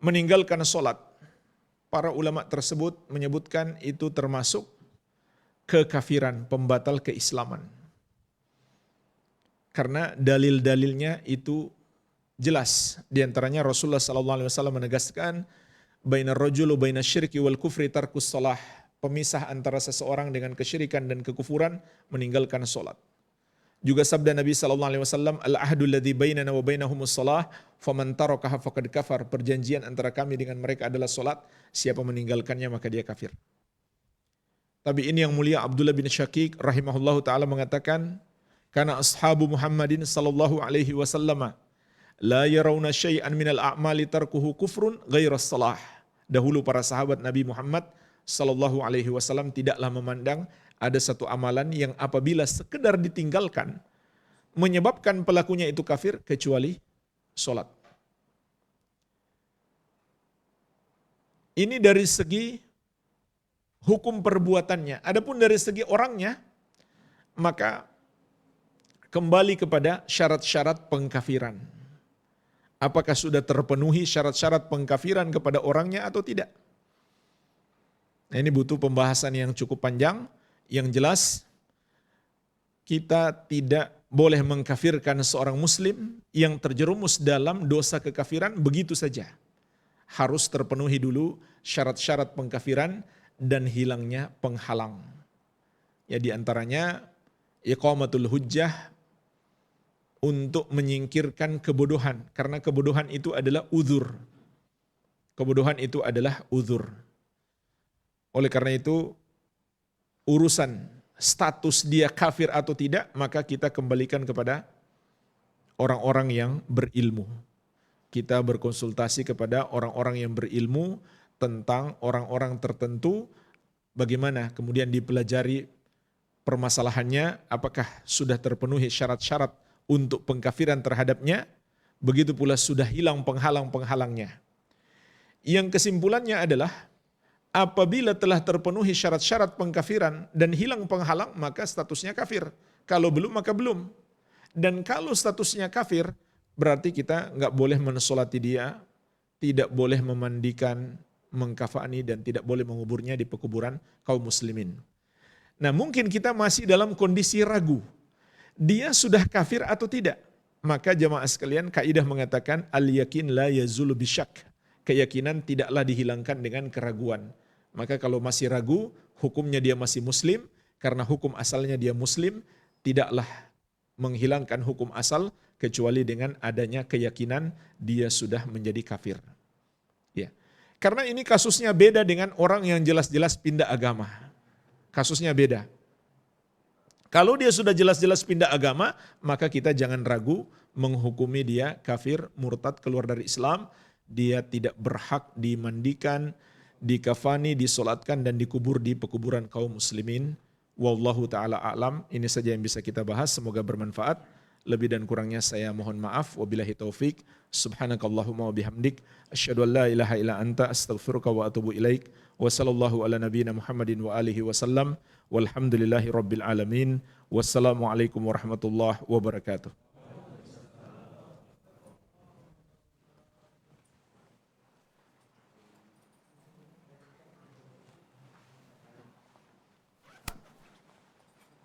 meninggalkan sholat, para ulama tersebut menyebutkan itu termasuk kekafiran, pembatal keislaman. Karena dalil-dalilnya itu jelas. Di antaranya Rasulullah SAW menegaskan, bainar rajul wa bainas syirki wal kufri tarkus shalah. Pemisah antara seseorang dengan kesyirikan dan kekufuran, meninggalkan solat. Juga sabda Nabi SAW, al-ahdu alladhi bainana wa bainahumus shalah, faman tarakaha faqad kafar. Perjanjian antara kami dengan mereka adalah solat, siapa meninggalkannya maka dia kafir. Tapi ini yang mulia Abdullah bin Syakik rahimahullahu ta'ala mengatakan, karena ashabu Muhammadin sallallahu alaihi wasallam la yarawna syai'an minal a'mali tarkuhu kufrun ghairas salah. Dahulu para sahabat Nabi Muhammad sallallahu alaihi wasallam tidaklah memandang ada satu amalan yang apabila sekedar ditinggalkan menyebabkan pelakunya itu kafir kecuali salat. Ini dari segi hukum perbuatannya. Adapun dari segi orangnya, maka kembali kepada syarat-syarat pengkafiran. Apakah sudah terpenuhi syarat-syarat pengkafiran kepada orangnya atau tidak? Nah, ini butuh pembahasan yang cukup panjang. Yang jelas, kita tidak boleh mengkafirkan seorang muslim yang terjerumus dalam dosa kekafiran begitu saja. Harus terpenuhi dulu syarat-syarat pengkafiran dan hilangnya penghalang. Ya, di antaranya iqamatul hujjah, untuk menyingkirkan kebodohan. Karena kebodohan itu adalah uzur. Kebodohan itu adalah uzur. Oleh karena itu, urusan status dia kafir atau tidak, maka kita kembalikan kepada orang-orang yang berilmu. Kita berkonsultasi kepada orang-orang yang berilmu tentang orang-orang tertentu, bagaimana kemudian dipelajari permasalahannya, apakah sudah terpenuhi syarat-syarat untuk pengkafiran terhadapnya, begitu pula sudah hilang penghalang-penghalangnya. Yang kesimpulannya adalah, apabila telah terpenuhi syarat-syarat pengkafiran dan hilang penghalang, maka statusnya kafir. Kalau belum, maka belum. Dan kalau statusnya kafir, berarti kita nggak boleh mensolati dia, tidak boleh memandikan, mengkafani, dan tidak boleh menguburnya di pekuburan kaum muslimin. Nah, mungkin kita masih dalam kondisi ragu. Dia sudah kafir atau tidak? Maka jamaah sekalian, kaidah mengatakan al-yakin la yazulu bisyak. Keyakinan tidaklah dihilangkan dengan keraguan. Maka kalau masih ragu, hukumnya dia masih muslim, karena hukum asalnya dia muslim, tidaklah menghilangkan hukum asal kecuali dengan adanya keyakinan dia sudah menjadi kafir. Ya. Karena ini kasusnya beda dengan orang yang jelas-jelas pindah agama. Kasusnya beda. Kalau dia sudah jelas-jelas pindah agama, maka kita jangan ragu menghukumi dia kafir, murtad, keluar dari Islam. Dia tidak berhak dimandikan, dikafani, disolatkan, dan dikubur di pekuburan kaum muslimin. Wallahu ta'ala a'lam. Ini saja yang bisa kita bahas. Semoga bermanfaat. Lebih dan kurangnya saya mohon maaf. Wabillahi taufik. Subhanakallahumma wabihamdik. Asyhadu an la ilaha illa anta astaghfiruka wa atubu ilaik. Wa sallallahu ala nabiyina Muhammadin wa alihi wasallam. Walhamdulillahi rabbil alamin. Wassalamualaikum warahmatullahi wabarakatuh.